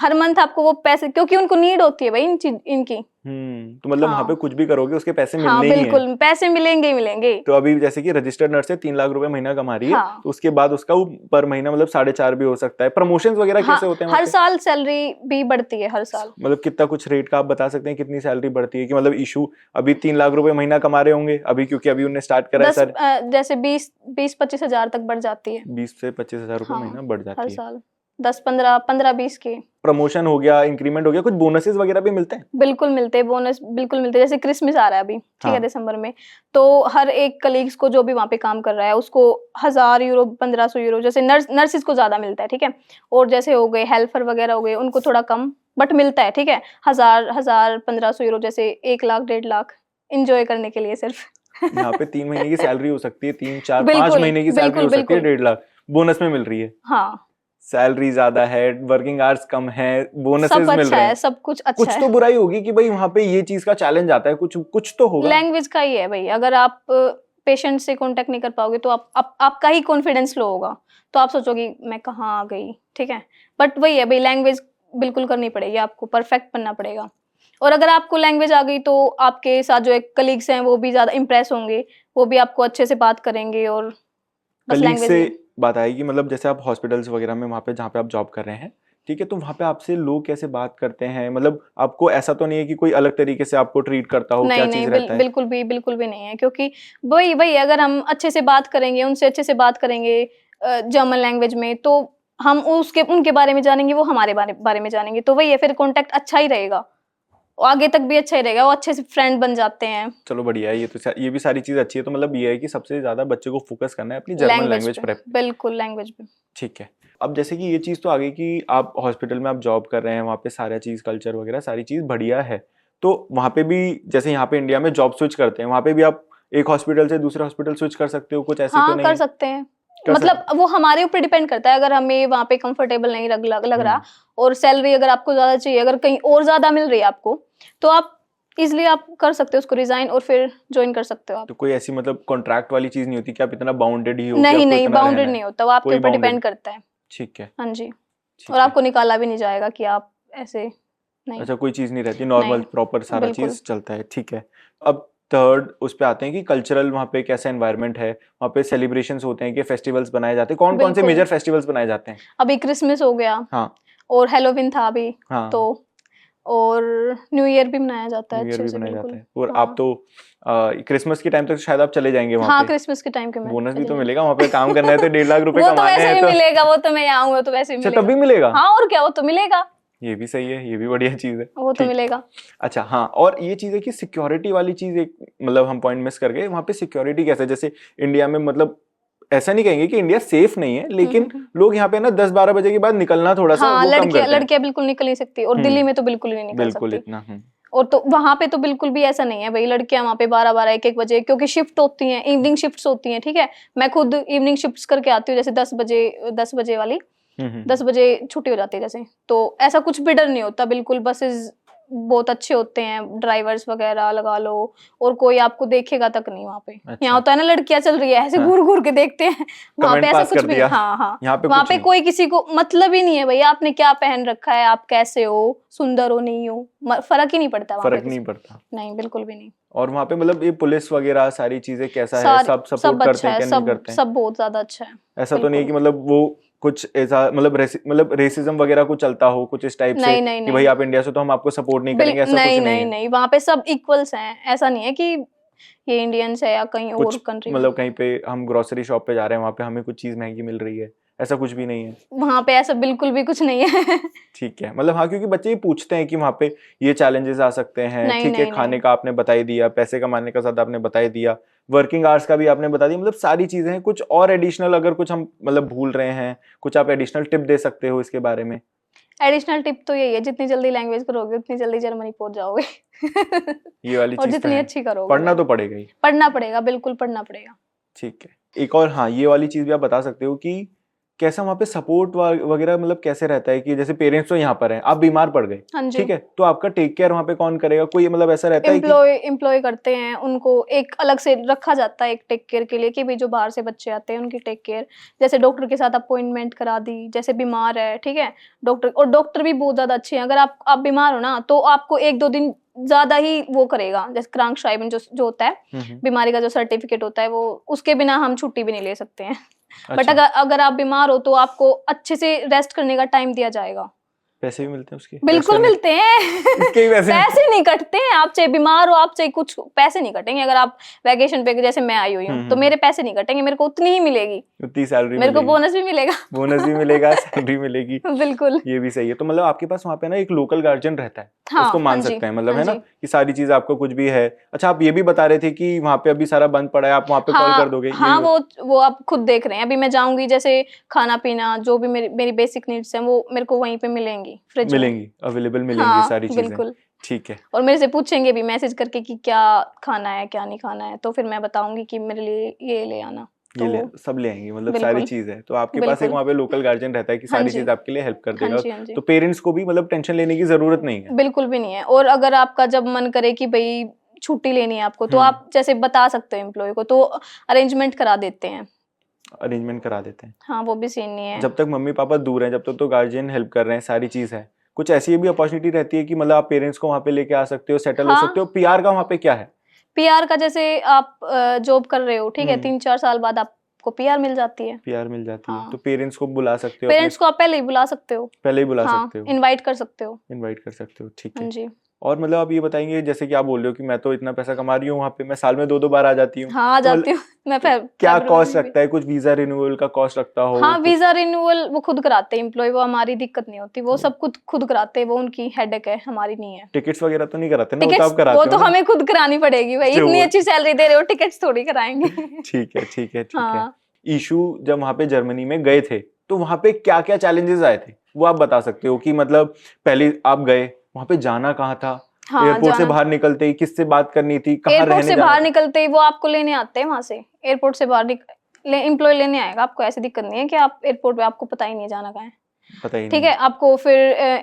B: हर मंथ आपको वो पैसे, क्योंकि उनको नीड होती है भाई इनकी।
A: तो मतलब वहाँ पे
B: हाँ
A: कुछ भी करोगे उसके पैसे
B: हाँ
A: मिलने ही हैं।
B: बिल्कुल, पैसे मिलेंगे ही मिलेंगे।
A: तो अभी जैसे कि रजिस्टर्ड नर्स है, 3 लाख रुपए महीना कमा रही है,
B: हाँ
A: तो उसके बाद उसका वो पर महीना मतलब 4.5 भी हो सकता है। प्रमोशंस वगैरह
B: हाँ,
A: कैसे होते हैं वहाँ
B: हर
A: पे?
B: साल सैलरी भी बढ़ती है हर साल।
A: मतलब कितना कुछ रेट का आप बता सकते हैं, कितनी सैलरी बढ़ती है? कि मतलब इशू अभी 3 लाख रुपए महीना कमा रहे होंगे अभी, क्योंकि अभी उन्हें स्टार्ट करा है सर।
B: जैसे 20-25 हजार तक बढ़ जाती है।
A: 20 से 25 हजार रुपए
B: हाँ
A: महीना बढ़
B: हर
A: जाती है।
B: साल 10-15 15-20 के।
A: प्रमोशन हो गया, इंक्रीमेंट हो गया, कुछ बोनसेस वगैरह भी मिलते हैं?
B: बिल्कुल मिलते हैं बोनस, बिल्कुल मिलते हैं। जैसे क्रिसमस आ रहा है अभी, ठीक है,
A: हाँ।
B: दिसंबर में, तो हर एक कलीग्स को जो भी वहाँ पे काम कर रहा है उसको 1000 यूरो 1500 यूरो, जैसे नर्सिस को ज्यादा मिलता है, ठीक है। और जैसे हो गए हेल्पर वगैरह हो गए, उनको थोड़ा कम बट मिलता है, ठीक है। 1000 1500 यूरो, जैसे 1 लाख 1.5 लाख इंजॉय करने के लिए सिर्फ।
A: यहाँ पे 3 महीने की सैलरी हो सकती है, 3 4 5
B: बिल्कुल
A: महीने की सैलरी
B: बिल्कुल
A: हो सकती है
B: बिल्कुल।
A: 1.5 लाख बोनस में मिल रही है।
B: हाँ
A: सैलरी ज्यादा है, वर्किंग आवर्स कम है,
B: सब
A: बोनसेस मिल
B: अच्छा
A: रहे
B: है,
A: हैं।
B: सब कुछ अच्छा
A: कुछ
B: है।
A: तो बुराई होगी कि भाई वहां पे ये चीज का चैलेंज आता है, कुछ कुछ तो होगा।
B: लैंग्वेज का ही है भाई, अगर आप पेशेंट से कांटेक्ट नहीं कर पाओगे तो आपका ही कॉन्फिडेंस लो होगा, तो आप सोचोगे मैं कहाँ आ गई, ठीक है। बट वही है भाई, लैंग्वेज बिल्कुल करनी पड़ेगी, आपको परफेक्ट बनना पड़ेगा। और अगर आपको लैंग्वेज आ गई तो आपके साथ जो एक कलीग्स हैं वो भी ज्यादा इंप्रेस होंगे, वो भी आपको अच्छे से बात करेंगे। और बस
A: कलीग
B: लैंग्वेज
A: से
B: ही।
A: बात आएगी, मतलब जैसे आप हॉस्पिटल्स वगैरह में वहाँ पे जहाँ पे आप जॉब कर रहे हैं, ठीक है, तो वहाँ पे आपसे लोग कैसे बात करते हैं? मतलब आपको ऐसा तो नहीं है कि कोई अलग तरीके से आपको ट्रीट करता हो, क्या
B: नहीं
A: चीज
B: नहीं
A: रहता है?
B: बिल्कुल भी नहीं है, क्योंकि वही वही अगर हम अच्छे से बात करेंगे, उनसे अच्छे से बात करेंगे जर्मन लैंग्वेज में, तो हम उसके उनके बारे में जानेंगे, वो हमारे बारे में जानेंगे, तो वही है, फिर कांटेक्ट अच्छा ही रहेगा, आगे तक भी अच्छा ही रहेगा, वो अच्छे से फ्रेंड बन जाते हैं।
A: चलो बढ़िया है, ये भी सारी चीज अच्छी है। तो मतलब ये है कि सबसे ज्यादा बच्चे को फोकस करना है अपनी जर्मन
B: लैंग्वेज
A: लैंग्वेज
B: पे,
A: प्रेप।
B: बिल्कुल लैंग्वेज पे।
A: ठीक है। अब जैसे कि ये चीज़ तो आ गई कि आप हॉस्पिटल में आप जॉब कर रहे हैं, वहाँ पे सारा चीज़ कल्चर वगैरह सारी चीज़ बढ़िया है। तो वहाँ पे भी जैसे यहाँ पे इंडिया में जॉब स्विच करते हैं, वहाँ पे भी आप एक हॉस्पिटल से दूसरे हॉस्पिटल स्विच कर सकते हो, कुछ ऐसी तो
B: हाँ
A: नहीं
B: कर
A: है?
B: सकते हैं,
A: कर
B: मतलब
A: सकते।
B: वो हमारे ऊपर डिपेंड करता है, अगर हमें वहाँ पे कंफर्टेबल नहीं लग
A: हम्म।
B: रहा, और सैलरी अगर आपको ज्यादा चाहिए, अगर कहीं और ज्यादा मिल रही है आपको, तो आप इजिली आप कर सकते हो उसको रिजाइन और फिर ज्वाइन कर सकते हो आप।
A: तो कोई ऐसी मतलब कॉन्ट्रैक्ट वाली चीज़ नहीं होती कि आप इतना बाउंडेड ही हो कि
B: नहीं
A: आपको
B: नहीं
A: इतना रहना
B: बाउंडेड
A: है?
B: नहीं होता, वो आपके
A: कोई
B: ऊपर
A: बाउंडेड।
B: डिपेंड करता है।
A: ठीक है।
B: हाँ जी। और
A: ठीक है।
B: आपको निकाला भी नहीं जाएगा कि आप ऐसे, नहीं
A: अच्छा, कोई चीज़ नहीं रहती, नॉर्मल
B: नहीं
A: प्रॉपर सारा
B: बिल्कुल।
A: चीज़ चलता है, ठीक है। अब थर्ड उस पे आते हैं कि कल्चरल वहाँ पे कैसा एनवायरनमेंट है, वहाँ पे सेलिब्रेशंस होते हैं कि फेस्टिवल्स बनाए जाते हैं, कौन कौन से
B: बिल्कुल,
A: मेजर फेस्टिवल्स बनाए जाते हैं?
B: अभी क्रिसमस हो गया
A: हाँ।
B: और हेलोविन था अभी, तो
A: हाँ।
B: और न्यू ईयर भी मनाया जाता है
A: न्यू ईयर
B: अच्छे
A: भी
B: से,
A: बनाया जाता
B: बिल्कुल।
A: है। और आप
B: हाँ
A: तो क्रिसमस के टाइम तक शायद आप चले जाएंगे वहाँ
B: हाँ
A: पे।
B: क्रिसमस के टाइम के मैं
A: बोनस भी
B: चली
A: तो
B: जाऊँ।
A: मिलेगा वहाँ पे, काम करना है तो 1.5 लाख रुपए
B: वो तो
A: कमाने
B: वैसे
A: हैं
B: भी
A: तो।
B: मिलेगा, वो तो मैं यहाँ हूँ, वो तो वैसे भी
A: अच्छा,
B: मिलेगा।
A: तभी मिलेगा?
B: हाँ और क्या, वो तो मिलेगा,
A: ये भी सही है, ये भी बढ़िया चीज है।
B: वो तो
A: ठीक।
B: मिलेगा।
A: अच्छा हाँ, और ये चीज है कि सिक्योरिटी वाली चीज एक मतलब हम पॉइंट मिस कर गए। वहाँ पे सिक्योरिटी कैसे, जैसे इंडिया में, मतलब ऐसा नहीं कहेंगे कि इंडिया सेफ नहीं है, लेकिन
B: हम्म।
A: लोग यहाँ पे ना 10-12 बजे के बाद निकलना थोड़ा सा
B: हाँ
A: वो कम
B: लड़कियां
A: करते हैं।
B: लड़कियां बिल्कुल निकल नहीं सकती, और दिल्ली
A: हम्म।
B: में तो बिल्कुल ही नहीं निकल
A: बिल्कुल
B: सकती।
A: इतना।
B: और तो वहां पे तो बिल्कुल भी ऐसा नहीं है भाई, लड़कियां वहां पे 12-12 1-1 बजे, क्योंकि शिफ्ट होती हैं, इवनिंग शिफ्ट्स होती हैं, ठीक है। मैं खुद इवनिंग शिफ्ट्स करके आती हूँ, जैसे 10 बजे वाली,
A: हम्म।
B: 10 बजे छुट्टी हो जाती है जैसे, तो ऐसा कुछ भी डर नहीं होता बिल्कुल। बसेस बहुत अच्छे होते हैं, ड्राइवर्स वगैरह लगा लो, और कोई आपको देखेगा तक नहीं वहां पे। यहाँ
A: अच्छा।
B: होता है ना, लड़कियां चल रही है ऐसे
A: हाँ।
B: घूर घूर के देखते हैं, वहां पे
A: कमेंट
B: ऐसा
A: पास
B: कुछ
A: कर
B: भी नहीं।
A: दिया।
B: हाँ हाँ,
A: यहाँ पे
B: वहां
A: कुछ
B: पे
A: नहीं।
B: कोई किसी को मतलब ही नहीं है भैया आपने क्या पहन रखा है, आप कैसे हो, सुंदर हो नहीं हो, फर्क ही नहीं पड़ता वहां पे
A: फर्क
B: किसी
A: नहीं
B: को।
A: पड़ता।
B: नहीं बिल्कुल भी नहीं।
A: और वहाँ पे मतलब ये पुलिस वगैरह सारी चीजें कैसा है,
B: सारी
A: सब सपोर्ट
B: सब
A: करते
B: अच्छा
A: हैं
B: है,
A: क्या, नहीं
B: सब
A: करते हैं?
B: सब बहुत ज्यादा अच्छा है।
A: ऐसा तो नहीं है
B: बिल्कुल।
A: कि मतलब वो कुछ ऐसा मतलब रेसिज्म वगैरह कुछ चलता हो कुछ इस टाइप से
B: नहीं नहीं
A: कि भाई
B: नहीं
A: आप इंडिया से तो हम आपको सपोर्ट नहीं करेंगे, ऐसा कुछ
B: नहीं
A: नहीं
B: नहीं
A: है?
B: नहीं, वहां पे सब इक्वल्स हैं, ऐसा नहीं है कि ये इंडियंस है या कहीं और
A: कुछ
B: कंट्री में।
A: मतलब कहीं पे हम ग्रोसरी शॉप पे जा रहे हैं, वहाँ पे हमें कुछ चीज महंगी मिल रही है, ऐसा कुछ भी नहीं है?
B: वहां पे ऐसा बिल्कुल भी कुछ नहीं है।
A: ठीक है। मतलब हाँ, क्योंकि बच्चे ये पूछते हैं कि वहाँ पे ये चैलेंजेस आ सकते हैं।
B: नहीं
A: ठीक है,
B: नहीं
A: खाने
B: नहीं
A: का आपने बता ही दिया, पैसे कमाने का साथ आपने बता ही दिया, वर्किंग आवर्स का भी आपने बता दिया, मतलब सारी चीजें हैं। कुछ और एडिशनल अगर कुछ हम मतलब भूल रहे हैं, कुछ आप एडिशनल टिप दे सकते हो इसके बारे में?
B: एडिशनल टिप तो यही है, जितनी जल्दी लैंग्वेज करोगे उतनी जल्दी जर्मनी पहुंच जाओगे।
A: ये वाली
B: और
A: चीज तो
B: जितनी
A: है,
B: अच्छी करोगे
A: पढ़ना
B: भाई,
A: तो पड़ेगा ही।
B: पढ़ना पड़ेगा, बिल्कुल पढ़ना पड़ेगा।
A: ठीक है। एक और हाँ, ये वाली चीज भी आप बता सकते हो कि कैसा वहाँ पे सपोर्ट वगैरह मतलब कैसे रहता है कि जैसे पेरेंट्स तो यहाँ पर हैं, आप बीमार पड़ गए,
B: हाँ जी।
A: ठीक है, तो आपका टेक केयर वहाँ पे कौन करेगा? कोई मतलब ऐसा रहता है कि
B: एम्प्लॉय करते हैं, उनको एक अलग से रखा जाता है एक टेक केयर के लिए कि भाई जो बाहर से बच्चे आते हैं उनकी टेक केयर, जैसे डॉक्टर के साथ अपॉइंटमेंट करा दी, जैसे बीमार है, ठीक है, डॉक्टर भी बहुत ज्यादा अच्छे हैं। अगर आप बीमार हो ना तो आपको 1-2 दिन ज्यादा ही वो करेगा, जैसे क्रांकशाइबन जो होता है बीमारी का जो सर्टिफिकेट होता है, वो उसके बिना हम छुट्टी भी नहीं ले सकते हैं। बट
A: अच्छा,
B: अगर आप बीमार हो तो आपको अच्छे से रेस्ट करने का टाइम दिया जाएगा।
A: पैसे भी मिलते हैं उसके?
B: बिल्कुल मिलते हैं।
A: इसके ही पैसे
B: पैसे नहीं कटते हैं, आप चाहे बीमार हो, आप चाहे कुछ, पैसे नहीं कटेंगे। अगर आप वैकेशन पे जैसे मैं आई हुई हूँ तो मेरे पैसे नहीं कटेंगे, मेरे को उतनी ही मिलेगी,
A: उतनी सैलरी
B: मेरे को
A: मिलेगी,
B: बोनस भी मिलेगा।
A: बोनस भी मिलेगा, सैलरी मिलेगी।
B: बिल्कुल।
A: ये भी सही है। तो मतलब आपके पास वहाँ पे ना एक लोकल गार्जियन रहता है,
B: हाँ,
A: उसको मान
B: हाँ जी,
A: सकते हैं मतलब,
B: हाँ
A: है ना,
B: जी।
A: कि सारी चीज आपको कुछ भी है। अच्छा, आप ये भी बता रहे थे कि वहाँ पे अभी सारा बंद पड़ा है, आप वहाँ पे कॉल कर दोगे?
B: हाँ, वो आप खुद देख रहे हैं। अभी मैं जाऊंगी, जैसे खाना पीना जो भी मेरी बेसिक नीड्स हैं वो मेरे को वहीं पे मिलेंगी, फ्रिज में।
A: मिलेंगी, अवेलेबल मिलेंगी
B: हाँ,
A: सारी चीजें।
B: बिल्कुल।
A: ठीक है।
B: और मेरे से पूछेंगे भी मैसेज करके कि क्या खाना है क्या नहीं खाना है, तो फिर मैं बताऊंगी कि मेरे लिए ये ले आना,
A: ये ले
B: तो
A: सब ले आएंगे, मतलब सारी
B: बिल्कुल,
A: चीज है। तो आपके पास एक
B: बिल्कुल।
A: वहाँ पे लोकल गार्जियन रहता है कि
B: हाँ
A: सारी
B: जी,
A: चीज आपके लिए हेल्प कर
B: हाँ
A: देगा।
B: जी, हाँ जी।
A: तो पेरेंट्स को भी मतलब टेंशन लेने की जरूरत नहीं है।
B: बिल्कुल भी नहीं है। और अगर आपका जब मन करे कि भाई छुट्टी लेनी है आपको, तो आप जैसे बता सकते हो एम्प्लॉय को, तो अरेंजमेंट करा देते हैं।
A: अरेंजमेंट करा देते हैं।
B: हाँ, वो भी सीन नहीं है।
A: जब तक मम्मी पापा दूर हैं, जब तक तो गार्जियन हेल्प कर रहे हैं, सारी चीज है। कुछ ऐसी भी अपॉर्चुनिटी रहती है कि मतलब आप पेरेंट्स को वहाँ पे लेके आ सकते हो, सेटल हो सकते हो?
B: हाँ,
A: पीआर का वहाँ पे क्या है?
B: पीआर का जैसे आप जॉब कर रहे हो, ठीक है, 3-4 साल बाद आपको पीआर मिल जाती है।
A: पीआर मिल जाती है, तो
B: हाँ,
A: पेरेंट्स को बुला सकते हो अपने?
B: पेरेंट्स को आप पहले ही बुला सकते हो।
A: पहले ही बुला
B: हाँ,
A: सकते हो,
B: इनवाइट कर सकते हो।
A: इनवाइट कर सकते हो, ठीक
B: हाँ
A: है।
B: जी।
A: और मतलब आप ये बताएंगे, जैसे कि आप बोल रहे हो कि मैं तो इतना पैसा कमा रही हूँ वहाँ पे, मैं साल में 2-2 बार आ जाती हूँ,
B: हाँ, आ
A: तो मतलब
B: जाती हूँ। मैं
A: तो क्या
B: फरवरी
A: कॉस्ट
B: में भी।
A: रखता है? कुछ वीजा रिन्यूअल का कॉस्ट रखता हो
B: हाँ,
A: कुछ?
B: वीजा रिन्यूअल वो खुद कराते हैं एम्प्लॉय, वो हमारी दिक्कत नहीं होती, वो सब खुद कराते हैं, वो उनकी हेडेक है, हमारी नहीं है।
A: टिकट्स वगैरह तो नहीं कराते ना? वो तो
B: टिकट्स
A: आप
B: वो
A: कराते हो
B: तो
A: ना?
B: हमें खुद करानी पड़ेगी भाई,
A: जो
B: इतनी
A: वो
B: अच्छी सैलरी दे रहे हो, टिकट्स थोड़ी कराएंगे।
A: ठीक है, ठीक है, ठीक है।
B: हाँ।
A: ईशू जब वहां पे जर्मनी में गए थे, तो वहां पे क्या क्या चैलेंजेस आए थे, वो आप बता सकते हो? कि मतलब पहले आप गए, वहां पे जाना कहाँ था,
B: हाँ,
A: एयरपोर्ट से
B: जाना।
A: बाहर निकलते ही किससे बात करनी थी, कहाँ
B: एयरपोर्ट
A: रहने
B: से
A: जाना
B: बाहर
A: था?
B: निकलते ही वो आपको लेने आते हैं वहां से। एयरपोर्ट से बाहर एम्प्लॉय लेने आएगा आपको, ऐसी दिक्कत नहीं है कि आप एयरपोर्ट पे आपको पता ही नहीं है जाना कहाँ है।
A: पता ही
B: ठीक
A: नहीं
B: है,
A: है।
B: आपको फिर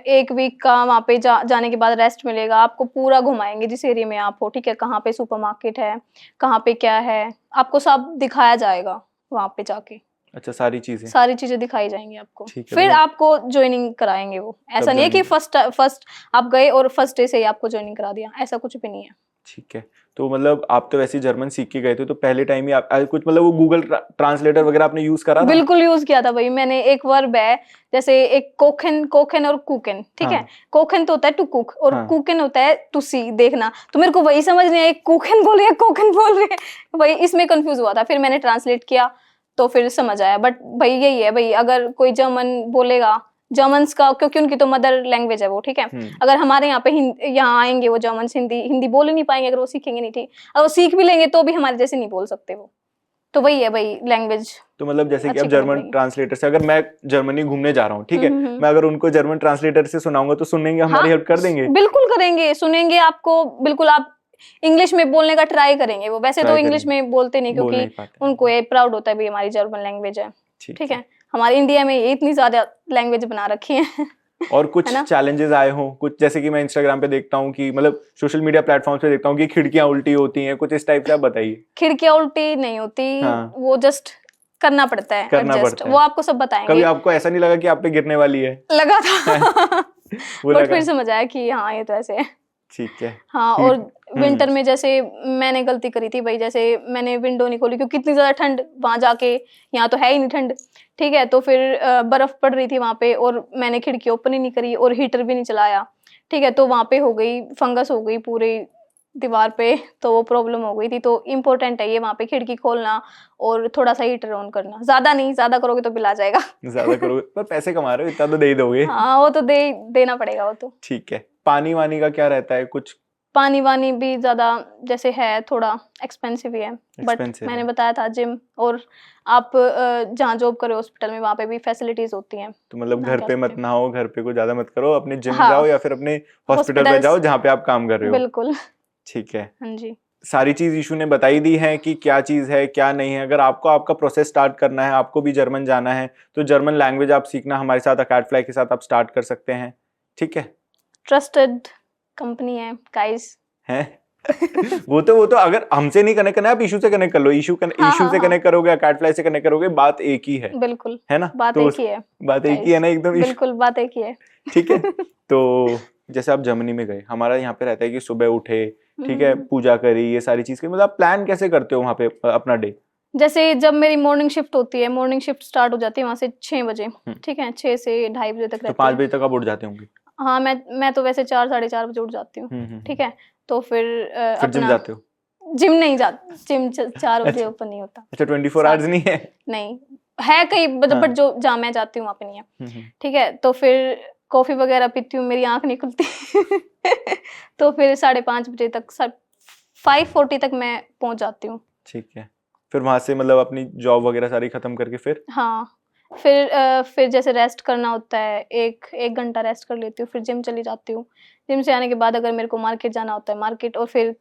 B: 1 वीक का वहाँ पे जाने के बाद रेस्ट मिलेगा, आपको पूरा घुमाएंगे जिस एरिया में आप हो, ठीक है, कहाँ पे सुपरमार्केट है, कहाँ पे क्या है, आपको सब दिखाया जाएगा वहाँ पे जाके।
A: अच्छा, सारी चीजें?
B: सारी चीजें दिखाई जाएंगी आपको।
A: ठीक है,
B: फिर
A: तो
B: आपको ज्वाइनिंग कराएंगे वो,
A: तब
B: ऐसा नहीं है कि
A: ज्वाइनिंग।
B: फर्स्ट आप गए और फर्स्ट डे से ही आपको ज्वाइनिंग करा दिया, ऐसा कुछ भी नहीं है।
A: ठीक है। तो मतलब आप तो वैसे ही जर्मन सीख के गए थे, तो पहले टाइम ही आप कुछ मतलब वो गूगल ट्रांसलेटर वगैरह आपने यूज करा था?
B: बिल्कुल यूज किया था भाई मैंने। एक वर्ब है, जैसे एक कोखेन और कुकेन, ठीक है,
A: हाँ,
B: कोखेन तो होता है टू कुक और
A: हाँ।
B: कुकेन होता है टू सी, देखना। तो मेरे को वही समझ नहीं आया, कुकेन बोल रही है कोकेन बोल रही है, वही इसमें कंफ्यूज हुआ था। फिर मैंने ट्रांसलेट किया तो फिर समझ आया। बट भाई यही है भाई, अगर कोई जर्मन बोलेगा, जर्मन्स का क्योंकि उनकी तो मदर लैंग्वेज है वो, ठीक है, अगर हमारे यहाँ पे यहाँ आएंगे वो जर्मन्स, हिंदी बोल ही नहीं पाएंगे अगर वो सीखेंगे नहीं, ठीक, अगर वो सीख भी लेंगे तो भी हमारे जैसे नहीं बोल सकते वो। तो वही है भाई, लैंग्वेज
A: तो मतलब जैसे कि
B: अच्छी
A: अब
B: करनी
A: जर्मन
B: पड़ेगी।
A: ट्रांसलेटर से, अगर मैं जर्मनी घूमने जा रहा हूँ, ठीक है,
B: हम्म।
A: मैं अगर उनको जर्मन ट्रांसलेटर से सुनाऊंगा तो सुनेंगे,
B: हाँ,
A: हमारी हेल्प कर देंगे?
B: बिल्कुल करेंगे, सुनेंगे आपको, बिल्कुल। आप इंग्लिश में बोलने का ट्राई करेंगे, वो वैसे तो
A: ट्राई
B: इंग्लिश
A: करेंगे,
B: में बोलते नहीं
A: बोल
B: क्योंकि
A: नहीं पाते हैं।
B: उनको ये प्राउड होता है भी हमारी जर्मन लैंग्वेज है,
A: ठीक
B: ठीक
A: है।
B: है। हमारे इंडिया में ये इतनी ज्यादा लैंग्वेज बना रखी है।
A: और
B: है
A: कुछ
B: ना।
A: चैलेंजेस आए हो कुछ, जैसे कि मैं इंस्टाग्राम पे देखता हूँ कि मतलब सोशल मीडिया प्लेटफॉर्म पे देखता हूँ कि खिड़कियां उल्टी होती हैं, कुछ इस टाइप से आप बताइए।
B: खिड़कियां उल्टी नहीं होती,
A: हाँ,
B: वो जस्ट करना पड़ता है
A: करना
B: एडजस्ट,
A: पड़ता
B: वो
A: है।
B: आपको सब
A: कभी
B: बताएंगे।
A: आपको ऐसा नहीं लगा कि आप पे गिरने वाली है?
B: लगा था।
A: वो
B: बट
A: लगा?
B: फिर समझ आया कि हाँ ये तो ऐसे है।
A: ठीक है।
B: हाँ, और
A: हीट।
B: विंटर में जैसे मैंने गलती करी थी भाई, जैसे मैंने विंडो नहीं खोली क्योंकि कितनी ज्यादा ठंड वहां जाके, यहाँ तो है ही नहीं ठंड, ठीक है, तो फिर बर्फ पड़ रही थी वहां पे और मैंने खिड़की ओपन ही नहीं करी और हीटर भी नहीं चलाया, ठीक है, तो वहां पे हो गई फंगस हो गई पूरी दीवार पे, तो वो प्रॉब्लम हो गई थी। तो इम्पोर्टेंट है ये वहां पे खिड़की खोलना और थोड़ा सा हीटर ऑन करना, ज्यादा नहीं, ज्यादा करोगे तो बिल आ जाएगा।
A: ज्यादा करोगे पर पैसे कमा रहे हो, इतना तो दे ही दोगे।
B: हाँ, वो तो देना पड़ेगा वो तो।
A: ठीक है। पानी वानी का क्या रहता है कुछ?
B: पानी वानी भी ज्यादा जैसे है, थोड़ा एक्सपेंसिव ही है। बट
A: एक्सपेंसिव
B: मैंने
A: है?
B: बताया था जिम, और आप जहाँ जॉब करो हॉस्पिटल में, वहाँ पे भी फैसिलिटीज होती हैं।
A: तो मतलब
B: ना
A: घर
B: कह
A: पे
B: सकते
A: मत
B: हैं।
A: नहाओ, घर पे कुछ ज्यादा मत करो, अपने जिम
B: हाँ,
A: जाओ या फिर अपने हॉस्पिटल पे
B: हॉस्पिटल्स,
A: जाओ जहाँ पे आप काम कर रहे हो।
B: बिल्कुल।
A: ठीक है।
B: हाँ जी।
A: सारी चीज ईशू ने बताई दी है कि क्या चीज है क्या नहीं है। अगर आपको आपका प्रोसेस स्टार्ट करना है, आपको भी जर्मन जाना है, तो जर्मन लैंग्वेज आप सीखना हमारे साथ अकैडफ्लाई के साथ आप स्टार्ट कर सकते हैं, ठीक है।
B: ट्रस्टेड कंपनी है गाइस।
A: हैं वो तो अगर हमसे नहीं कनेक्ट करना है, आप इशू से कनेक्ट कर लो। इशू से
B: हाँ।
A: कनेक्ट करोगे, अकैडफ्लाई से कनेक्ट करोगे, बात एक ही है
B: बिल्कुल
A: ना।
B: बात
A: तो
B: एक ही है,
A: बात एक ही है ना, एकदम
B: बिल्कुल बात एक ही है।
A: ठीक है। तो जैसे आप जर्मनी में गए, हमारा यहाँ पे रहता है कि सुबह उठे, ठीक है, पूजा करी, ये सारी चीज की, मतलब आप प्लान कैसे करते हो वहाँ पे अपना डे?
B: जैसे जब मेरी मॉर्निंग शिफ्ट होती है, मॉर्निंग शिफ्ट स्टार्ट हो जाती है वहां से 6 बजे, ठीक है, 6 से 2:30 बजे तक
A: तो
B: रहती
A: 5
B: है।
A: बजे तक आप उठ जाते होंगे?
B: हाँ, मैं तो वैसे 4 साढ़े 4 बजे उठ जाती हूँ, ठीक है। तो फिर
A: फिर जिम
B: अपना
A: जाते हो?
B: जिम नहीं जाती, जिम 4 बजे ओपन नहीं होता।
A: अच्छा, 24 आवर्स नहीं है?
B: नहीं है कहीं, बट जो जहाँ मैं जाती हूँ वहाँ पे नहीं है, ठीक है। तो फिर कॉफी वगैरह पीती हूँ, मेरी आंख नहीं खुलती तो फिर 5:30 बजे तक 5:40 तक मैं पहुंच जाती हूँ।
A: ठीक है। फिर वहां से मतलब अपनी जॉब वगैरह सारी खत्म करके फिर?
B: हाँ, फिर जैसे रेस्ट करना होता है, एक घंटा रेस्ट कर लेती हूँ, फिर जिम चली जाती हूँ। जिम से आने के बाद अगर मेरे को मार्केट जाना होता है, मार्केट, और फिर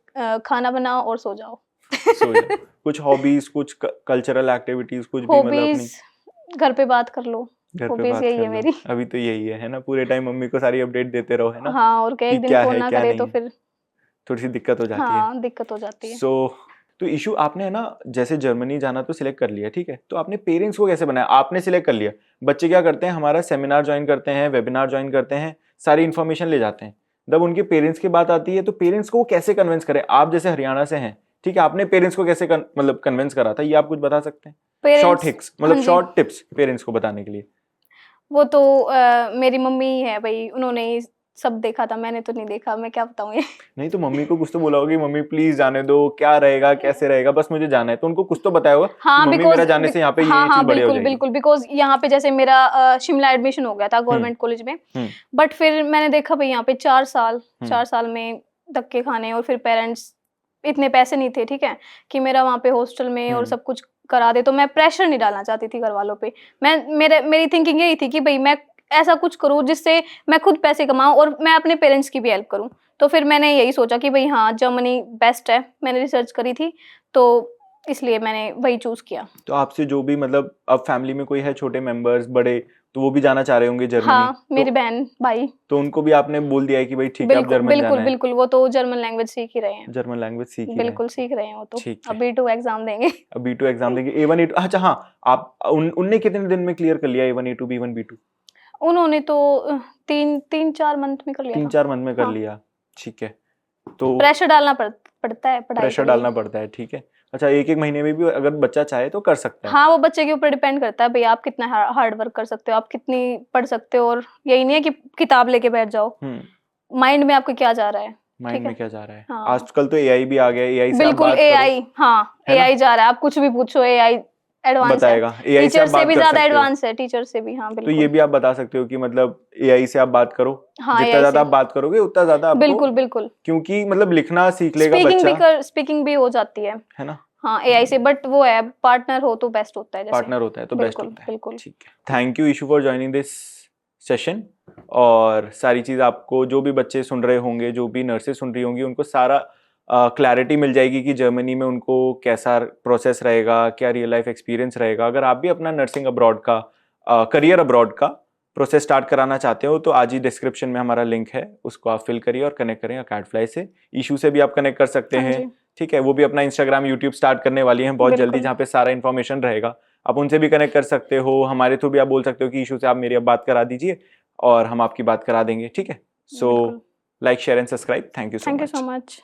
B: खाना बनाओ और सो जाओ।
A: सो जाओ। कुछ हॉबीज, कुछ कल्चरल एक्टिविटीज, कुछ भी मतलब अपनी?
B: हॉबीज घर पे बात कर लो,
A: घर पे
B: हॉबीज
A: बात
B: यही
A: कर
B: है
A: लो।
B: मेरी।
A: अभी तो यही है ना, पूरे टाइम मम्मी को सारी अपडेट देते रहो, है ना,
B: हाँ, और क्या,
A: कि
B: एक दिन
A: क्या
B: फोन
A: है
B: ना
A: क्या
B: करे
A: नहीं
B: तो
A: है,
B: फिर
A: थोड़ी सी दिक्कत हो जाती है।
B: हाँ, दिक्कत हो जाती है।
A: तो इशू आपने है ना, जैसे जर्मनी जाना तो सिलेक्ट कर लिया, ठीक है, तो आपने पेरेंट्स को कैसे बनाया? आपने सिलेक्ट कर लिया, बच्चे क्या करते हैं, हमारा सेमिनार ज्वाइन करते हैं, वेबिनार ज्वाइन करते हैं, सारी इन्फॉर्मेशन ले जाते हैं। जब उनके पेरेंट्स की बात आती है तो पेरेंट्स को कैसे कन्विंस करें? आप जैसे हरियाणा से हैं, ठीक है, आपने पेरेंट्स को कैसे मतलब कन्विंस करा था, ये आप कुछ बता सकते हैं? शॉर्ट हिक्स, मतलब
B: हाँ जी,
A: शॉर्ट टिप्स पेरेंट्स को बताने के लिए।
B: वो तो मेरी मम्मी है भाई, उन्होंने ही सब देखा था, मैंने तो नहीं देखा, मैं क्या बताऊँ ये।
A: नहीं तो मम्मी को कुछ तो बोला होगा कि मम्मी प्लीज जाने दो, क्या रहेगा कैसे रहेगा, बस मुझे जाना है, तो उनको कुछ तो बताया होगा कि
B: हाँ,
A: मम्मी मेरा जाने से यहाँ पे
B: हाँ
A: ये
B: हाँ
A: चीज बढ़िया हो
B: बिल्कुल
A: जाएगी।
B: बिल्कुल, बिकॉज यहाँ पे जैसे मेरा शिमला एडमिशन हो गया था गवर्नमेंट कॉलेज में, बट फिर मैंने देखा भाई यहाँ पे 4 साल में धक्के खाने, और फिर पेरेंट्स इतने पैसे नहीं थे, ठीक है, कि मेरा वहाँ पे हॉस्टल में और सब कुछ करा दे। तो मैं प्रेशर नहीं डालना चाहती थी घर वालों पे। मेरी थिंकिंग यही थी कि भाई मैं ऐसा कुछ करूँ जिससे मैं खुद पैसे कमाऊं और मैं अपने पेरेंट्स की भी हेल्प करूं। तो फिर मैंने यही सोचा कि भाई हाँ, जर्मनी बेस्ट है, मैंने रिसर्च करी थी तो इसलिए मैंने वही चूज किया।
A: तो आपसे जो भी मतलब अब फैमिली में कोई है, छोटे मेंबर्स, बड़े, तो वो भी जाना चाह रहे होंगे जर्मनी?
B: हाँ, मेरी बहन भाई।
A: तो उनको भी आपने बोल दिया है कि भाई ठीक है, आप
B: बिल्कुल
A: जर्मन
B: बिल्कुल
A: जाना है?
B: बिल्कुल, वो तो जर्मन लैंग्वेज सीख ही रहे हैं।
A: जर्मन लैंग्वेज सीख ही रहे हैं?
B: बिल्कुल सीख रहे हैं वो तो,
A: ठीक है।
B: अब B2 एग्जाम देंगे।
A: अब B2 एग्जाम देंगे, A1 A2। अच्छा हाँ, आप उनने कितने दिन में क्लियर कर लिया A1 A2 B1 B2?
B: उन्होंने तो 3-4 मंथ में कर लिया था।
A: 3-4 मंथ में कर
B: हाँ।
A: लिया, ठीक है। तो
B: प्रेशर डालना पड़ता है पढ़ाई
A: प्रेशर
B: के लिए।
A: डालना पड़ता है, ठीक है। अच्छा, एक महीने में भी अगर बच्चा चाहे तो कर सकता है?
B: हाँ, वो बच्चे के ऊपर डिपेंड करता है भाई, आप कितना हार्ड वर्क कर सकते हो, आप कितनी पढ़ सकते हो, और यही नहीं है कि किताब लेके बैठ जाओ, माइंड में आपके क्या जा रहा है,
A: माइंड
B: ठीक
A: में
B: है।
A: क्या जा रहा है?
B: हाँ,
A: आजकल तो AI भी आ गया, AI से आप
B: बिल्कुल
A: बात करो,
B: AI, हाँ
A: है ना?
B: AI जा रहा है, आप कुछ भी पूछो AI एडवांस है,
A: बताएगा। AI से
B: टीचर
A: आप
B: से
A: बात
B: भी
A: कर
B: ज्यादा
A: सकते हो,
B: एडवांस है, टीचर से भी। हाँ
A: तो ये
B: बिल्कुल,
A: भी आप बता सकते हो कि मतलब AI से आप बात करो,
B: हाँ
A: जितना
B: AI
A: ज्यादा
B: से,
A: आप बात करोगे उतना ज्यादा आपको,
B: बिल्कुल बिल्कुल,
A: क्योंकि मतलब लिखना सीख लेगा बच्चा,
B: स्पीकिंग भी हो जाती है
A: ना।
B: हाँ AI से, बट वो है पार्टनर हो तो बेस्ट होता है, जैसे
A: पार्टनर होता है तो बेस्ट
B: बिल्कुल
A: होता है,
B: बिल्कुल।
A: ठीक है। Thank you issue for joining this session. और सारी चीज आपको, जो भी बच्चे सुन रहे होंगे, जो भी नर्सेज सुन रही होंगी, उनको सारा क्लैरिटी मिल जाएगी कि जर्मनी में उनको कैसा प्रोसेस रहेगा, क्या रियल लाइफ एक्सपीरियंस रहेगा। अगर आप भी अपना नर्सिंग अब्रॉड का, करियर अब्रॉड का प्रोसेस स्टार्ट कराना चाहते हो तो आज ही डिस्क्रिप्शन में हमारा लिंक है, उसको आप फिल करिए और कनेक्ट करें अकैडफ्लाई से। इशू से भी आप कनेक्ट कर सकते
B: हाँ
A: हैं,
B: जी,
A: ठीक है। वो भी अपना इंस्टाग्राम यूट्यूब स्टार्ट करने वाली हैं बहुत जल्दी,
B: बिल्कुल
A: जहाँ पे सारा इन्फॉर्मेशन रहेगा। आप उनसे भी कनेक्ट कर सकते हो, हमारे थ्रू भी आप बोल सकते हो कि इशू से आप मेरी अब बात करा दीजिए और हम आपकी बात करा देंगे, ठीक है। सो
B: बिल्कुल।
A: Like share and subscribe, thank you so
B: thank you so
A: much.
B: Much.